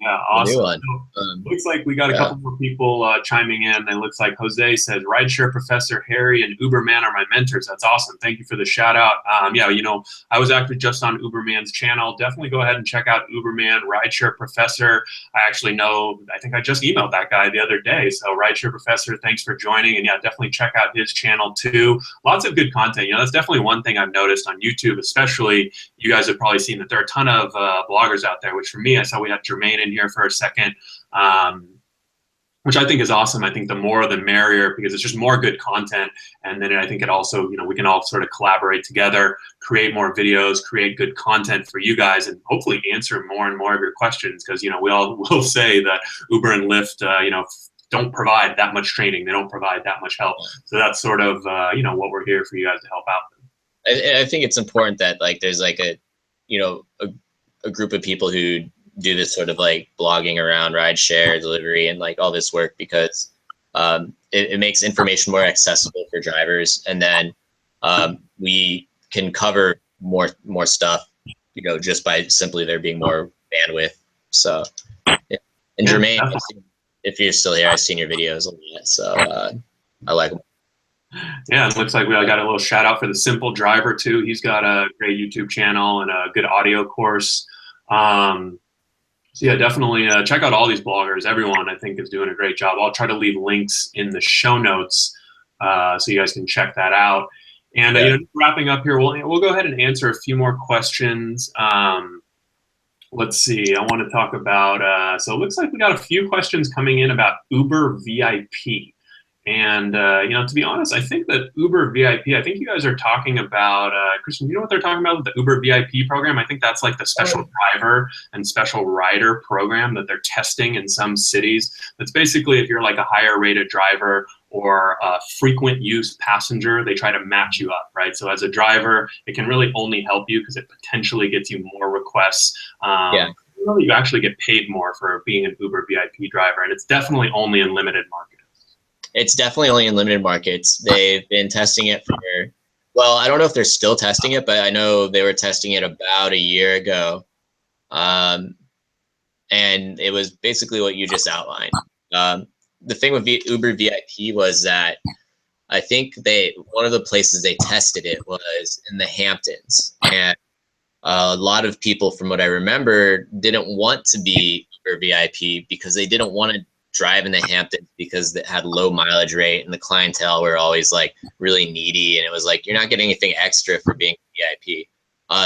Yeah, the new awesome. one. So, looks like we got a Yeah. couple more people chiming in. It looks like Jose says, Rideshare Professor Harry and Uberman are my mentors. That's awesome. Thank you for the shout out. Yeah, I was actually just on Uberman's channel. Definitely go ahead and check out Uberman, Rideshare Professor. I think I just emailed that guy the other day. So Rideshare Professor, thanks for joining. And yeah, definitely check out his channel too. Lots of good content. That's definitely one thing I've noticed on YouTube, especially. You guys have probably seen that there are a ton of bloggers out there, which for me, I saw we had Jermaine in here for a second, which I think is awesome. I think the more the merrier, because it's just more good content. And then I think it also, we can all sort of collaborate together, create more videos, create good content for you guys, and hopefully answer more and more of your questions. Because, we all will say that Uber and Lyft, don't provide that much training. They don't provide that much help. So that's sort of, what we're here for you guys to help out. I think it's important that like there's like a group of people who do this sort of like blogging around rideshare delivery and like all this work, because it makes information more accessible for drivers, and then we can cover more stuff, just by simply there being more bandwidth. So, yeah. And Yeah, Jermaine, if you're still here, I've seen your videos a lot, so I like them. Yeah, it looks like we got a little shout out for the Simple Driver too. He's got a great YouTube channel and a good audio course. So yeah, definitely check out all these bloggers. Everyone, I think, is doing a great job. I'll try to leave links in the show notes so you guys can check that out. And wrapping up here, we'll go ahead and answer a few more questions. Let's see. I want to talk about. So it looks like we got a few questions coming in about Uber VIP. And, to be honest, I think that Uber VIP, I think you guys are talking about, Christian, you know what they're talking about with the Uber VIP program? I think that's like the special driver and special rider program that they're testing in some cities. That's basically if you're like a higher rated driver or a frequent use passenger, they try to match you up, right? So as a driver, it can really only help you because it potentially gets you more requests. You actually get paid more for being an Uber VIP driver, and it's definitely only in limited markets. It's definitely only in limited markets. They've been testing it well, I don't know if they're still testing it, but I know they were testing it about a year ago. And it was basically what you just outlined. The thing with Uber VIP was that I think one of the places they tested it was in the Hamptons. And a lot of people, from what I remember, didn't want to be Uber VIP because they didn't want to drive in the Hamptons because it had low mileage rate, and the clientele were always like really needy, and it was like you're not getting anything extra for being VIP.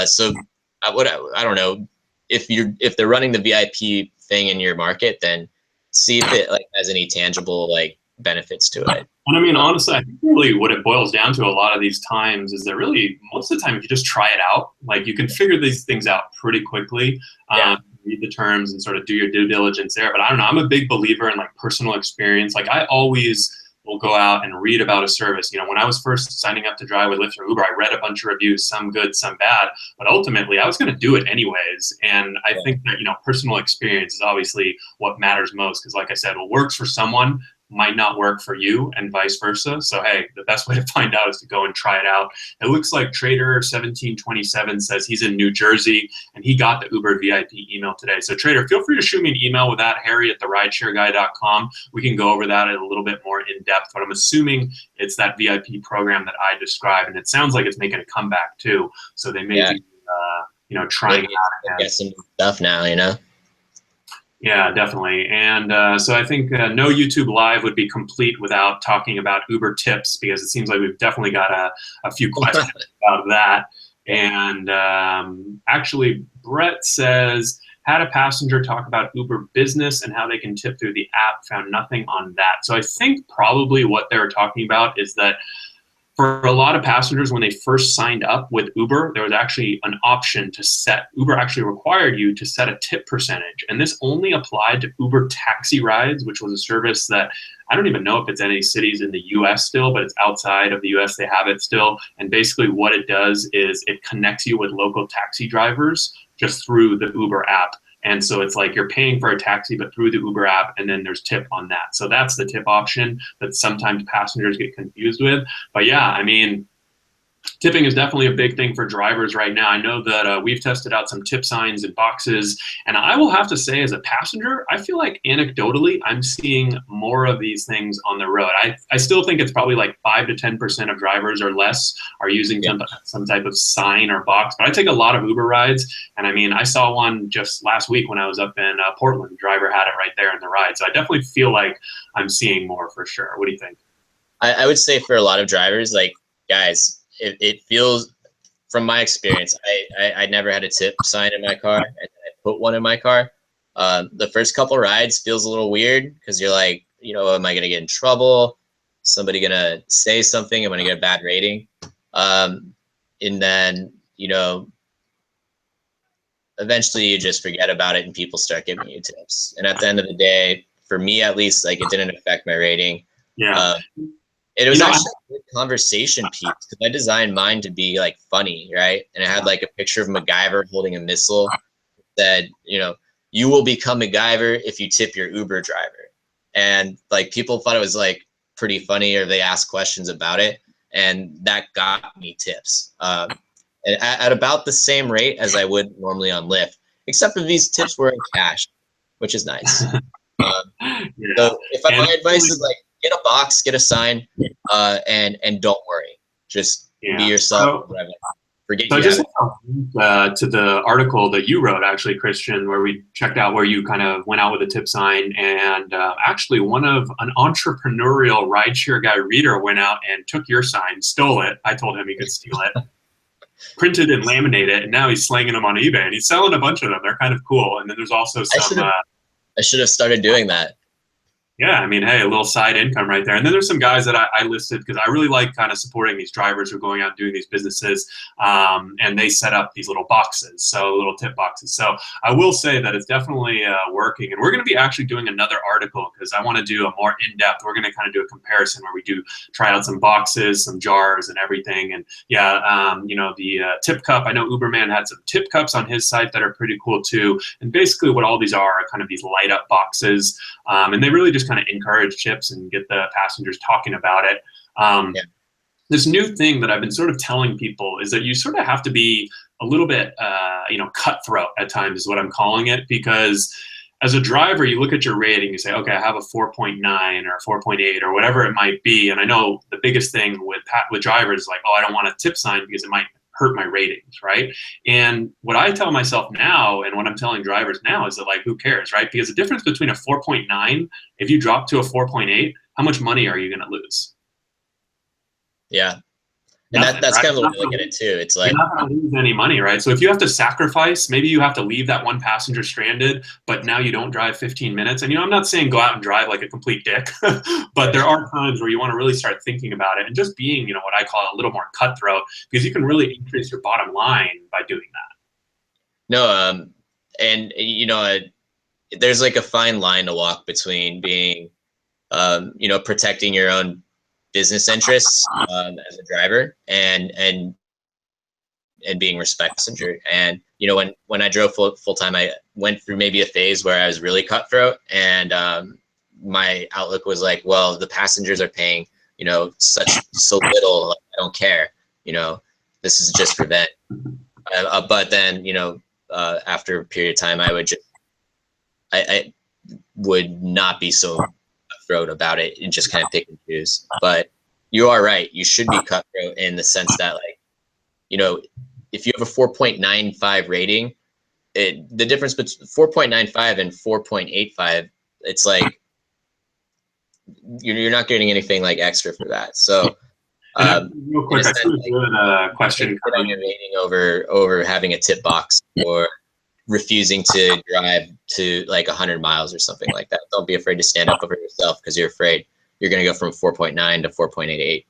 So I don't know if they're running the VIP thing in your market, then see if it like has any tangible like benefits to it. And I mean, honestly, I think really what it boils down to a lot of these times is that really most of the time, if you just try it out, like you can figure these things out pretty quickly. Read the terms and sort of do your due diligence there. But I don't know, I'm a big believer in like personal experience. Like I always will go out and read about a service. When I was first signing up to drive with Lyft or Uber, I read a bunch of reviews, some good, some bad, but ultimately I was going to do it anyways. And I think that, personal experience is obviously what matters most. Because like I said, what works for someone might not work for you and vice versa. So, hey, the best way to find out is to go and try it out. It looks like Trader1727 says he's in New Jersey and he got the Uber VIP email today. So Trader, feel free to shoot me an email with that, harry@therideshareguy.com. We can go over that a little bit more in depth, but I'm assuming it's that VIP program that I described, and it sounds like it's making a comeback too. So they may be, trying it out again. Get some stuff now, Yeah, definitely. And so I think no YouTube Live would be complete without talking about Uber tips, because it seems like we've definitely got a few questions about that. And actually, Brett says, had a passenger talk about Uber Business and how they can tip through the app, found nothing on that. So I think probably what they're talking about is that for a lot of passengers, when they first signed up with Uber, there was actually an option to set, Uber actually required you to set a tip percentage. And this only applied to Uber taxi rides, which was a service that I don't even know if it's any cities in the US still, but it's outside of the US, they have it still. And basically what it does is it connects you with local taxi drivers just through the Uber app. And so it's like you're paying for a taxi, but through the Uber app, and then there's tip on that. So that's the tip option that sometimes passengers get confused with. But yeah, I mean, Tipping is definitely a big thing for drivers right now. I know that we've tested out some tip signs and boxes, and I will have to say, as a passenger, I feel like anecdotally, I'm seeing more of these things on the road. I still think it's probably like 5 to 10% of drivers or less are using some type of sign or box. But I take a lot of Uber rides, and I mean, I saw one just last week when I was up in Portland. The driver had it right there in the ride, so I definitely feel like I'm seeing more for sure. What do you think? I would say for a lot of drivers, like, guys, it feels, from my experience, I never had a tip sign in my car, and I put one in my car. The first couple rides feels a little weird because you're like, am I gonna get in trouble? Somebody gonna say something? Am I gonna get a bad rating? And then eventually you just forget about it and people start giving you tips. And at the end of the day, for me at least, like, it didn't affect my rating. Yeah. It was actually a good conversation piece because I designed mine to be like funny, right? And it had like a picture of MacGyver holding a missile that, you will become MacGyver if you tip your Uber driver. And like, people thought it was like pretty funny, or they asked questions about it. And that got me tips. And at about the same rate as I would normally on Lyft, except for these tips were in cash, which is nice. So my advice is, like, get a box, get a sign, and don't worry. Just be yourself. Forget so you just to the article that you wrote, actually, Christian, where we checked out where you kind of went out with a tip sign, and actually an entrepreneurial rideshare guy, Reader, went out and took your sign, stole it. I told him he could steal it. Printed and laminated it, and now he's slanging them on eBay, and he's selling a bunch of them. They're kind of cool. And then there's also some. I should have started doing that. Yeah, I mean, hey, a little side income right there. And then there's some guys that I listed because I really like kind of supporting these drivers who are going out and doing these businesses, and they set up these little boxes, so little tip boxes. So I will say that it's definitely working. And we're going to be actually doing another article because I want to do a more in-depth. We're going to kind of do a comparison where we do try out some boxes, some jars, and everything. And the tip cup. I know Uberman had some tip cups on his site that are pretty cool too. And basically, what all these are kind of these light-up boxes, and they really just kind of encourage tips and get the passengers talking about it. This new thing that I've been sort of telling people is that you sort of have to be a little bit, cutthroat at times is what I'm calling it, because as a driver, you look at your rating, you say, okay, I have a 4.9 or 4.8 or whatever it might be. And I know the biggest thing with drivers is like, oh, I don't want a tip sign because it might hurt my ratings, right? And what I tell myself now, and what I'm telling drivers now, is that, like, who cares, right? Because the difference between a 4.9, if you drop to a 4.8, how much money are you going to lose? Yeah. And that's kind of the way I look at it too. It's like, you're not going to lose any money, right? So if you have to sacrifice, maybe you have to leave that one passenger stranded, but now you don't drive 15 minutes. And, I'm not saying go out and drive like a complete dick, but there are times where you want to really start thinking about it and just being, what I call a little more cutthroat, because you can really increase your bottom line by doing that. No, and there's like a fine line to walk between being, protecting your own business interests as a driver and being respectful passenger. And when I drove full time, I went through maybe a phase where I was really cutthroat, and my outlook was like, well, the passengers are paying so little, like, I don't care, this is just for them. But then after a period of time, I would not be so cutthroat about it and just kind of pick and choose. But you are right. You should be cutthroat in the sense that, like, if you have a 4.95 rating, the difference between 4.95 and 4.85, it's like you're not getting anything like extra for that. So real quick, I see a question on your rating over having a tip box or refusing to drive to like 100 miles or something like that. Don't be afraid to stand up for yourself because you're afraid you're going to go from 4.9 to 4.88.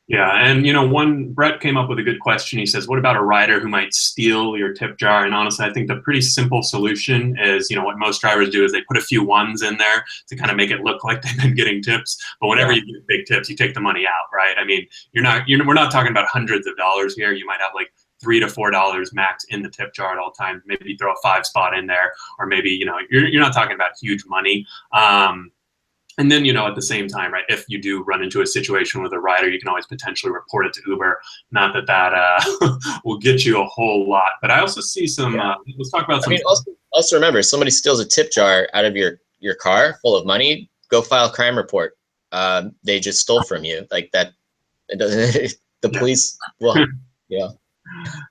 Yeah, and Brett came up with a good question. He says, what about a rider who might steal your tip jar? And honestly, I think the pretty simple solution is, what most drivers do is they put a few ones in there to kind of make it look like they've been getting tips. But whenever you get big tips, you take the money out, right? I mean, we're not talking about hundreds of dollars here. You might have like $3 to $4 max in the tip jar at all times. Maybe throw a 5 spot in there, or maybe, you're not talking about huge money. And then, at the same time, right, if you do run into a situation with a rider, you can always potentially report it to Uber. Not that will get you a whole lot. But I also see some, let's talk about some. I mean, also remember, if somebody steals a tip jar out of your car full of money, go file a crime report. They just stole from you. Like that, it doesn't, the police will, yeah.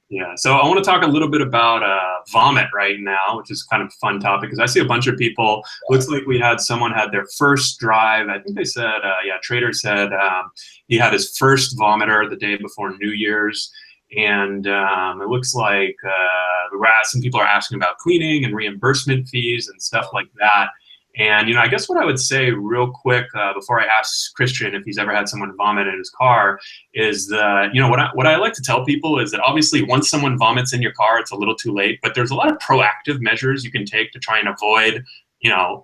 Yeah, so I want to talk a little bit about vomit right now, which is kind of a fun topic because I see a bunch of people. Looks like we had someone had their first drive. I think they said, Trader said he had his first vomiter the day before New Year's, and it looks like some people are asking about cleaning and reimbursement fees and stuff like that. And, I guess what I would say real quick before I ask Christian if he's ever had someone vomit in his car is that, what I like to tell people is that obviously once someone vomits in your car, it's a little too late, but there's a lot of proactive measures you can take to try and avoid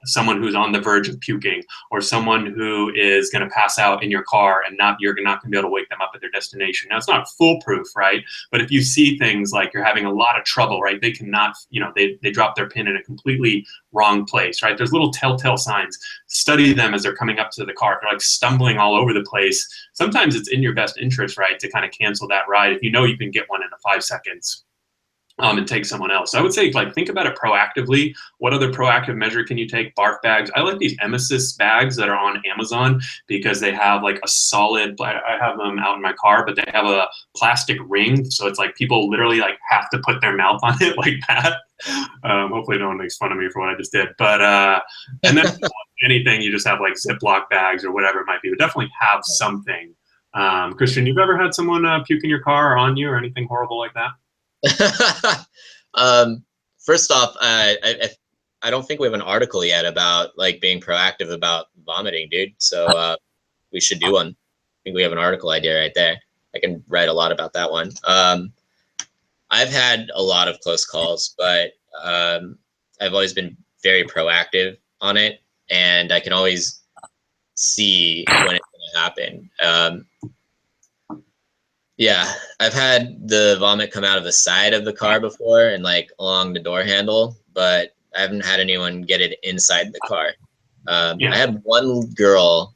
someone who's on the verge of puking or someone who is going to pass out in your car and you're not going to be able to wake them up at their destination. Now, it's not foolproof, right? But if you see things like you're having a lot of trouble, right, they cannot, they drop their pin in a completely wrong place, right? There's little telltale signs. Study them as they're coming up to the car. If they're like stumbling all over the place, sometimes it's in your best interest, right, to kind of cancel that ride if you know you can get one in 5 seconds. And take someone else. So I would say, think about it proactively. What other proactive measure can you take? Barf bags. I like these emesis bags that are on Amazon because they have like a solid, I have them out in my car, but they have a plastic ring. So it's like people literally have to put their mouth on it like that. Hopefully no one makes fun of me for what I just did. But, and then anything, you just have like Ziploc bags or whatever it might be, but definitely have something. Christian, you've ever had someone puke in your car or on you or anything horrible like that? First off, I don't think we have an article yet about being proactive about vomiting, dude. So we should do one. I think we have an article idea right there. I can write a lot about that one. I've had a lot of close calls, but I've always been very proactive on it, and I can always see when it's going to happen. Yeah, I've had the vomit come out of the side of the car before and along the door handle, but I haven't had anyone get it inside the car. I had one girl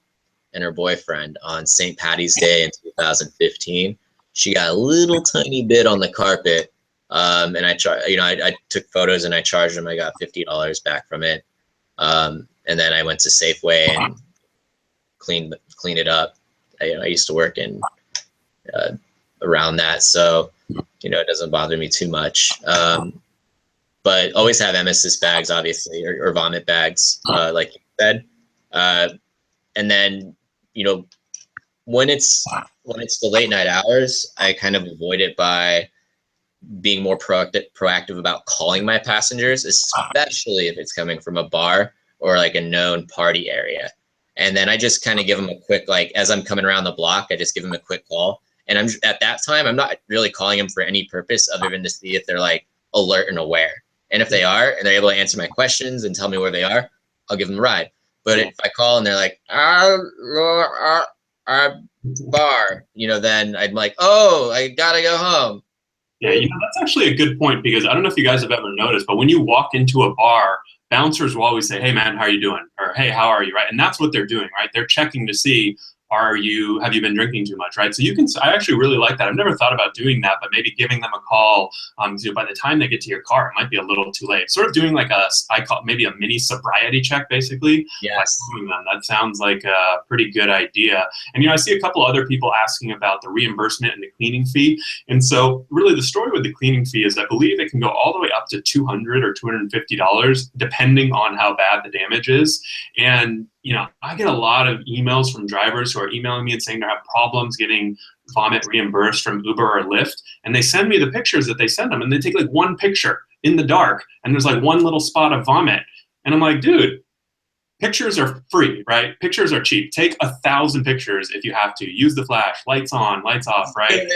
and her boyfriend on St. Patty's Day in 2015. She got a little tiny bit on the carpet, and I took photos and I charged them. I got $50 back from it, and then I went to Safeway and cleaned it up. I used to work in around that, so it doesn't bother me too much. But always have emesis bags, obviously, or vomit bags, like you said. And then when it's the late night hours, I kind of avoid it by being more proactive about calling my passengers, especially if it's coming from a bar or a known party area. And then I just kind of give them a quick, as I'm coming around the block, I just give them a quick call. And at that time, I'm not really calling them for any purpose other than to see if they're alert and aware. And if they are, and they're able to answer my questions and tell me where they are, I'll give them a ride. But if I call and they're like, bar, then I'm like, oh, I gotta go home. Yeah, that's actually a good point because I don't know if you guys have ever noticed, but when you walk into a bar, bouncers will always say, hey man, how are you doing? Or hey, how are you, right? And that's what they're doing, right? They're checking to see, have you been drinking too much, right? So I actually really like that. I've never thought about doing that, but maybe giving them a call. By the time they get to your car, it might be a little too late. Sort of doing I call maybe a mini sobriety check, basically. Yes. That sounds like a pretty good idea. And I see a couple other people asking about the reimbursement and the cleaning fee. And so really the story with the cleaning fee is I believe it can go all the way up to $200 or $250, depending on how bad the damage is. And I get a lot of emails from drivers who are emailing me and saying they have problems getting vomit reimbursed from Uber or Lyft. And they send me the pictures that they send them. And they take one picture in the dark. And there's one little spot of vomit. And I'm like, dude, pictures are free, right? Pictures are cheap. Take 1,000 pictures if you have to. Use the flash. Lights on, lights off, right?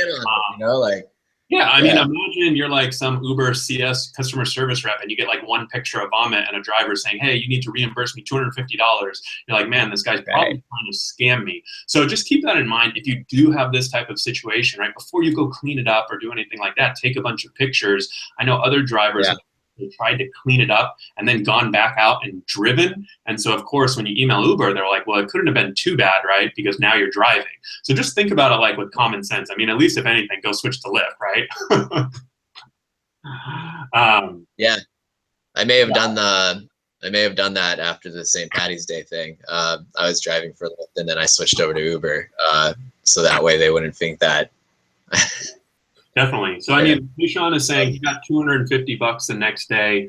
Yeah, I mean, imagine you're some Uber CS customer service rep and you get one picture of vomit and a driver saying, hey, you need to reimburse me $250. You're like, man, this guy's probably trying to scam me. So just keep that in mind. If you do have this type of situation, right, before you go clean it up or do anything like that, take a bunch of pictures. I know other drivers have actually tried to clean it up and then gone back out and driven. And so, of course, when you email Uber, they're like, well, it couldn't have been too bad, right? Because now you're driving. So just think about it like with common sense. I mean, at least if anything, go switch to Lyft, right? Yeah, I may have done that after the St. Patty's Day thing. I was driving for Lyft and then I switched over to Uber, so that way they wouldn't think that. Definitely. So, I mean, Nishan is saying he got $250 the next day.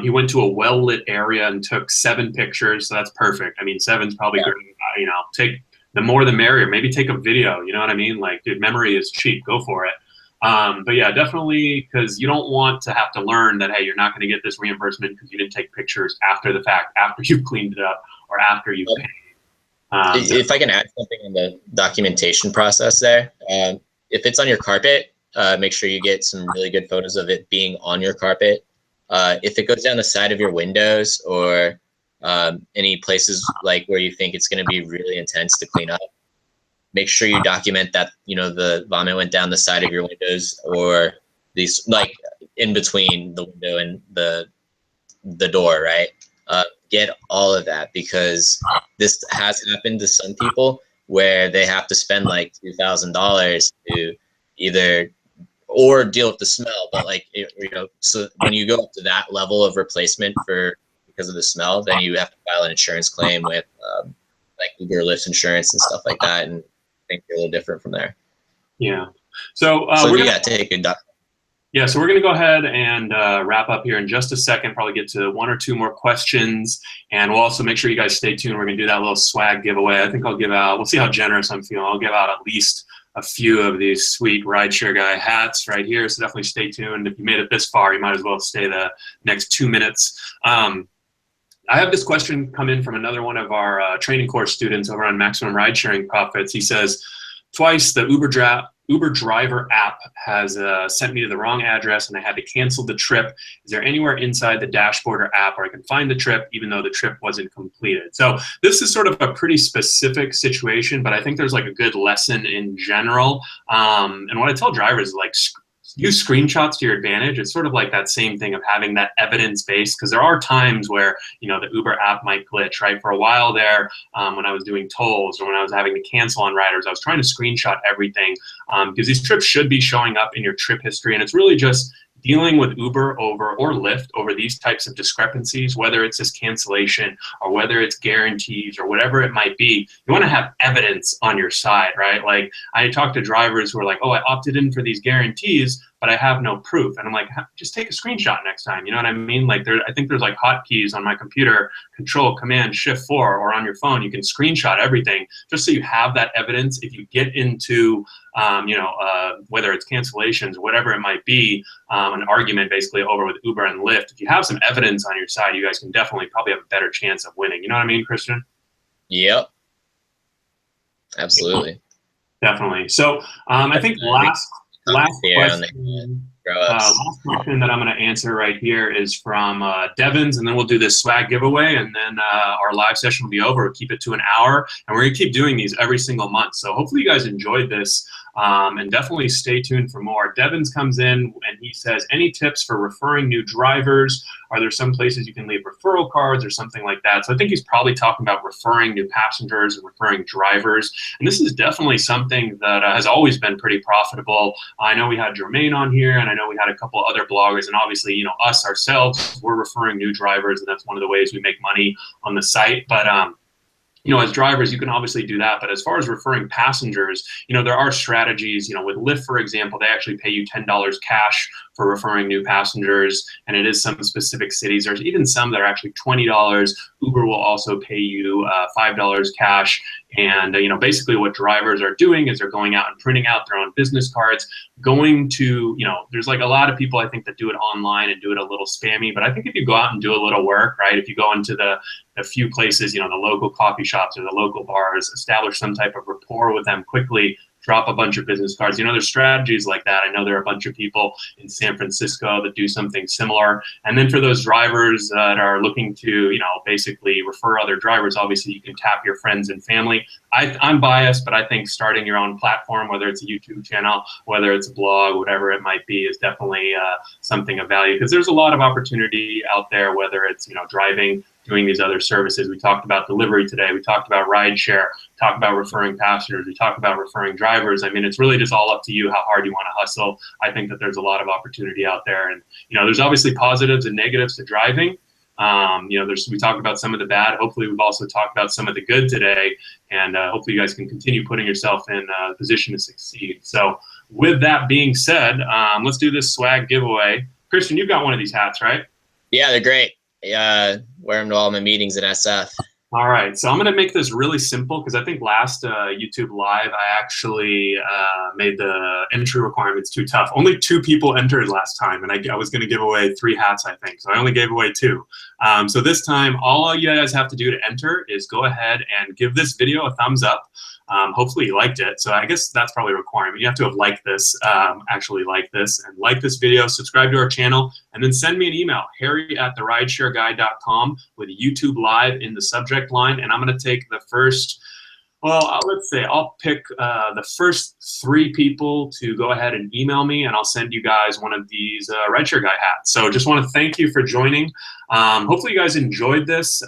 He went to a well-lit area and took 7 pictures. So that's perfect. I mean, 7's probably great. You know, take the more the merrier. Maybe take a video. You know what I mean? Like, dude, memory is cheap. Go for it. But yeah, definitely, because you don't want to have to learn that, hey, you're not going to get this reimbursement because you didn't take pictures after the fact, after you've cleaned it up or after you've paid. If I can add something on the documentation process there, if it's on your carpet, make sure you get some really good photos of it being on your carpet. If it goes down the side of your windows or any places like where you think it's going to be really intense to clean up, make sure you document that, you know, the vomit went down the side of your windows or these, like, in between the window and the door, right? Get all of that, because this has happened to some people where they have to spend like $2,000 to either or deal with the smell, but like, you know, so when you go up to that level of replacement because of the smell, then you have to file an insurance claim with like Uber, Lyft insurance and stuff like that, and think you're a little different from there. Yeah. So, you got to take a doc. Yeah, so we're going to go ahead and wrap up here in just a second, probably get to 1 or 2 more questions, and we'll also make sure you guys stay tuned. We're going to do that little swag giveaway. I think I'll give out, we'll see how generous I'm feeling. I'll give out at least a few of these sweet Rideshare Guy hats right here, so definitely stay tuned. If you made it this far, you might as well stay the next 2 minutes. I have this question come in from another one of our training course students over on Maximum Ride Sharing Profits. He says, twice the Uber driver app has sent me to the wrong address and I had to cancel the trip. Is there anywhere inside the dashboard or app where I can find the trip even though the trip wasn't completed? So this is sort of a pretty specific situation, but I think there's like a good lesson in general. And what I tell drivers is like, use screenshots to your advantage. It's sort of like that same thing of having that evidence base, because there are times where, you know, the Uber app might glitch, right? For a while there, when I was doing tolls or when I was having to cancel on riders, I was trying to screenshot everything, because these trips should be showing up in your trip history. And it's really just dealing with Uber or Lyft over these types of discrepancies, whether it's this cancellation or whether it's guarantees or whatever it might be. You want to have evidence on your side, right? Like, I talk to drivers who are like, oh, I opted in for these guarantees, but I have no proof. And I'm like, just take a screenshot next time. You know what I mean? Like, I think there's like hotkeys on my computer, Control, Command, Shift 4, or on your phone. You can screenshot everything just so you have that evidence. If you get into, whether it's cancellations, whatever it might be, an argument basically over with Uber and Lyft, if you have some evidence on your side, you guys can definitely probably have a better chance of winning. You know what I mean, Christian? Yep. Absolutely. Definitely. So I think last question that I'm going to answer right here is from Devins, and then we'll do this swag giveaway, and then our live session will be over. We'll keep it to an hour, and we're going to keep doing these every single month. So hopefully you guys enjoyed this, and definitely stay tuned for more. Devins comes in, and he says, any tips for referring new drivers? Are there some places you can leave referral cards or something like that? So I think he's probably talking about referring new passengers and referring drivers. And this is definitely something that has always been pretty profitable. I know we had Jermaine on here, and I know we had a couple other bloggers, and obviously, you know, us ourselves, we're referring new drivers, and that's one of the ways we make money on the site. But you know, as drivers, you can obviously do that. But as far as referring passengers, you know, there are strategies. You know, with Lyft, for example, they actually pay you $10 cash for referring new passengers, and it is some specific cities. There's even some that are actually $20. Uber will also pay you $5 cash. And you know, basically what drivers are doing is they're going out and printing out their own business cards, going to, you know, there's like a lot of people I think that do it online and do it a little spammy, but I think if you go out and do a little work, right, if you go into the few places, you know, the local coffee shops or the local bars, establish some type of rapport with them quickly, drop a bunch of business cards. There's strategies like that. I know there are a bunch of people in San Francisco that do something similar. And then for those drivers that are looking to, basically refer other drivers, obviously you can tap your friends and family. I'm biased, but I think starting your own platform, whether it's a YouTube channel, whether it's a blog, whatever it might be, is definitely something of value, because there's a lot of opportunity out there, whether it's, driving, doing these other services. We talked about delivery today. We talked about rideshare, talked about referring passengers. We talked about referring drivers. I mean, it's really just all up to you how hard you want to hustle. I think that there's a lot of opportunity out there. And, there's obviously positives and negatives to driving. We talked about some of the bad. Hopefully we've also talked about some of the good today, and hopefully you guys can continue putting yourself in a position to succeed. So with that being said, let's do this swag giveaway. Christian, you've got one of these hats, right? Yeah, they're great. Wear them to all my meetings in SF. All right, so I'm going to make this really simple, because I think last YouTube Live, I actually made the entry requirements too tough. Only 2 people entered last time, and I was going to give away 3 hats, I think. So I only gave away 2. So this time, all you guys have to do to enter is go ahead and give this video a thumbs up. Hopefully you liked it. So I guess that's probably a requirement. You have to have liked this, actually like this, and like this video, subscribe to our channel, and then send me an email, harry@therideshareguy.com, with YouTube Live in the subject line. And I'm going to take the first, let's say I'll pick the first 3 people to go ahead and email me, and I'll send you guys one of these Rideshare Guy hats. So just want to thank you for joining. Hopefully you guys enjoyed this.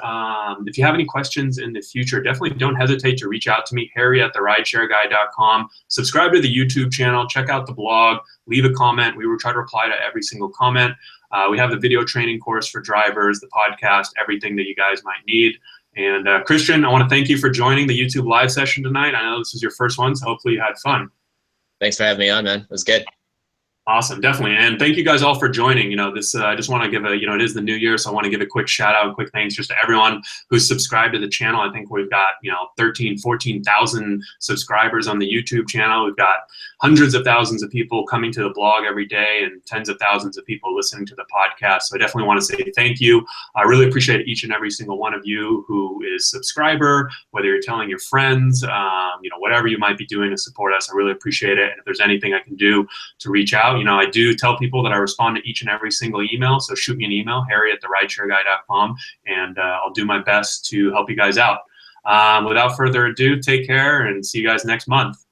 If you have any questions in the future, definitely don't hesitate to reach out to me, harry@therideshareguy.com. Subscribe to the YouTube channel, check out the blog, leave a comment. We will try to reply to every single comment. We have the video training course for drivers, the podcast, everything that you guys might need. And Christian, I want to thank you for joining the YouTube Live session tonight. I know this was your first one, so hopefully you had fun. Thanks for having me on, man. It was good. Awesome, definitely. And thank you guys all for joining. I just want to give it is the new year, so I want to give a quick shout out, quick thanks just to everyone who's subscribed to the channel. I think we've got, 13, 14,000 subscribers on the YouTube channel. We've got hundreds of thousands of people coming to the blog every day, and tens of thousands of people listening to the podcast. So I definitely want to say thank you. I really appreciate each and every single one of you who is a subscriber, whether you're telling your friends, whatever you might be doing to support us. I really appreciate it. And if there's anything I can do to reach out, I do tell people that I respond to each and every single email. So shoot me an email, harry@therideshareguy.com, and I'll do my best to help you guys out. Without further ado, take care and see you guys next month.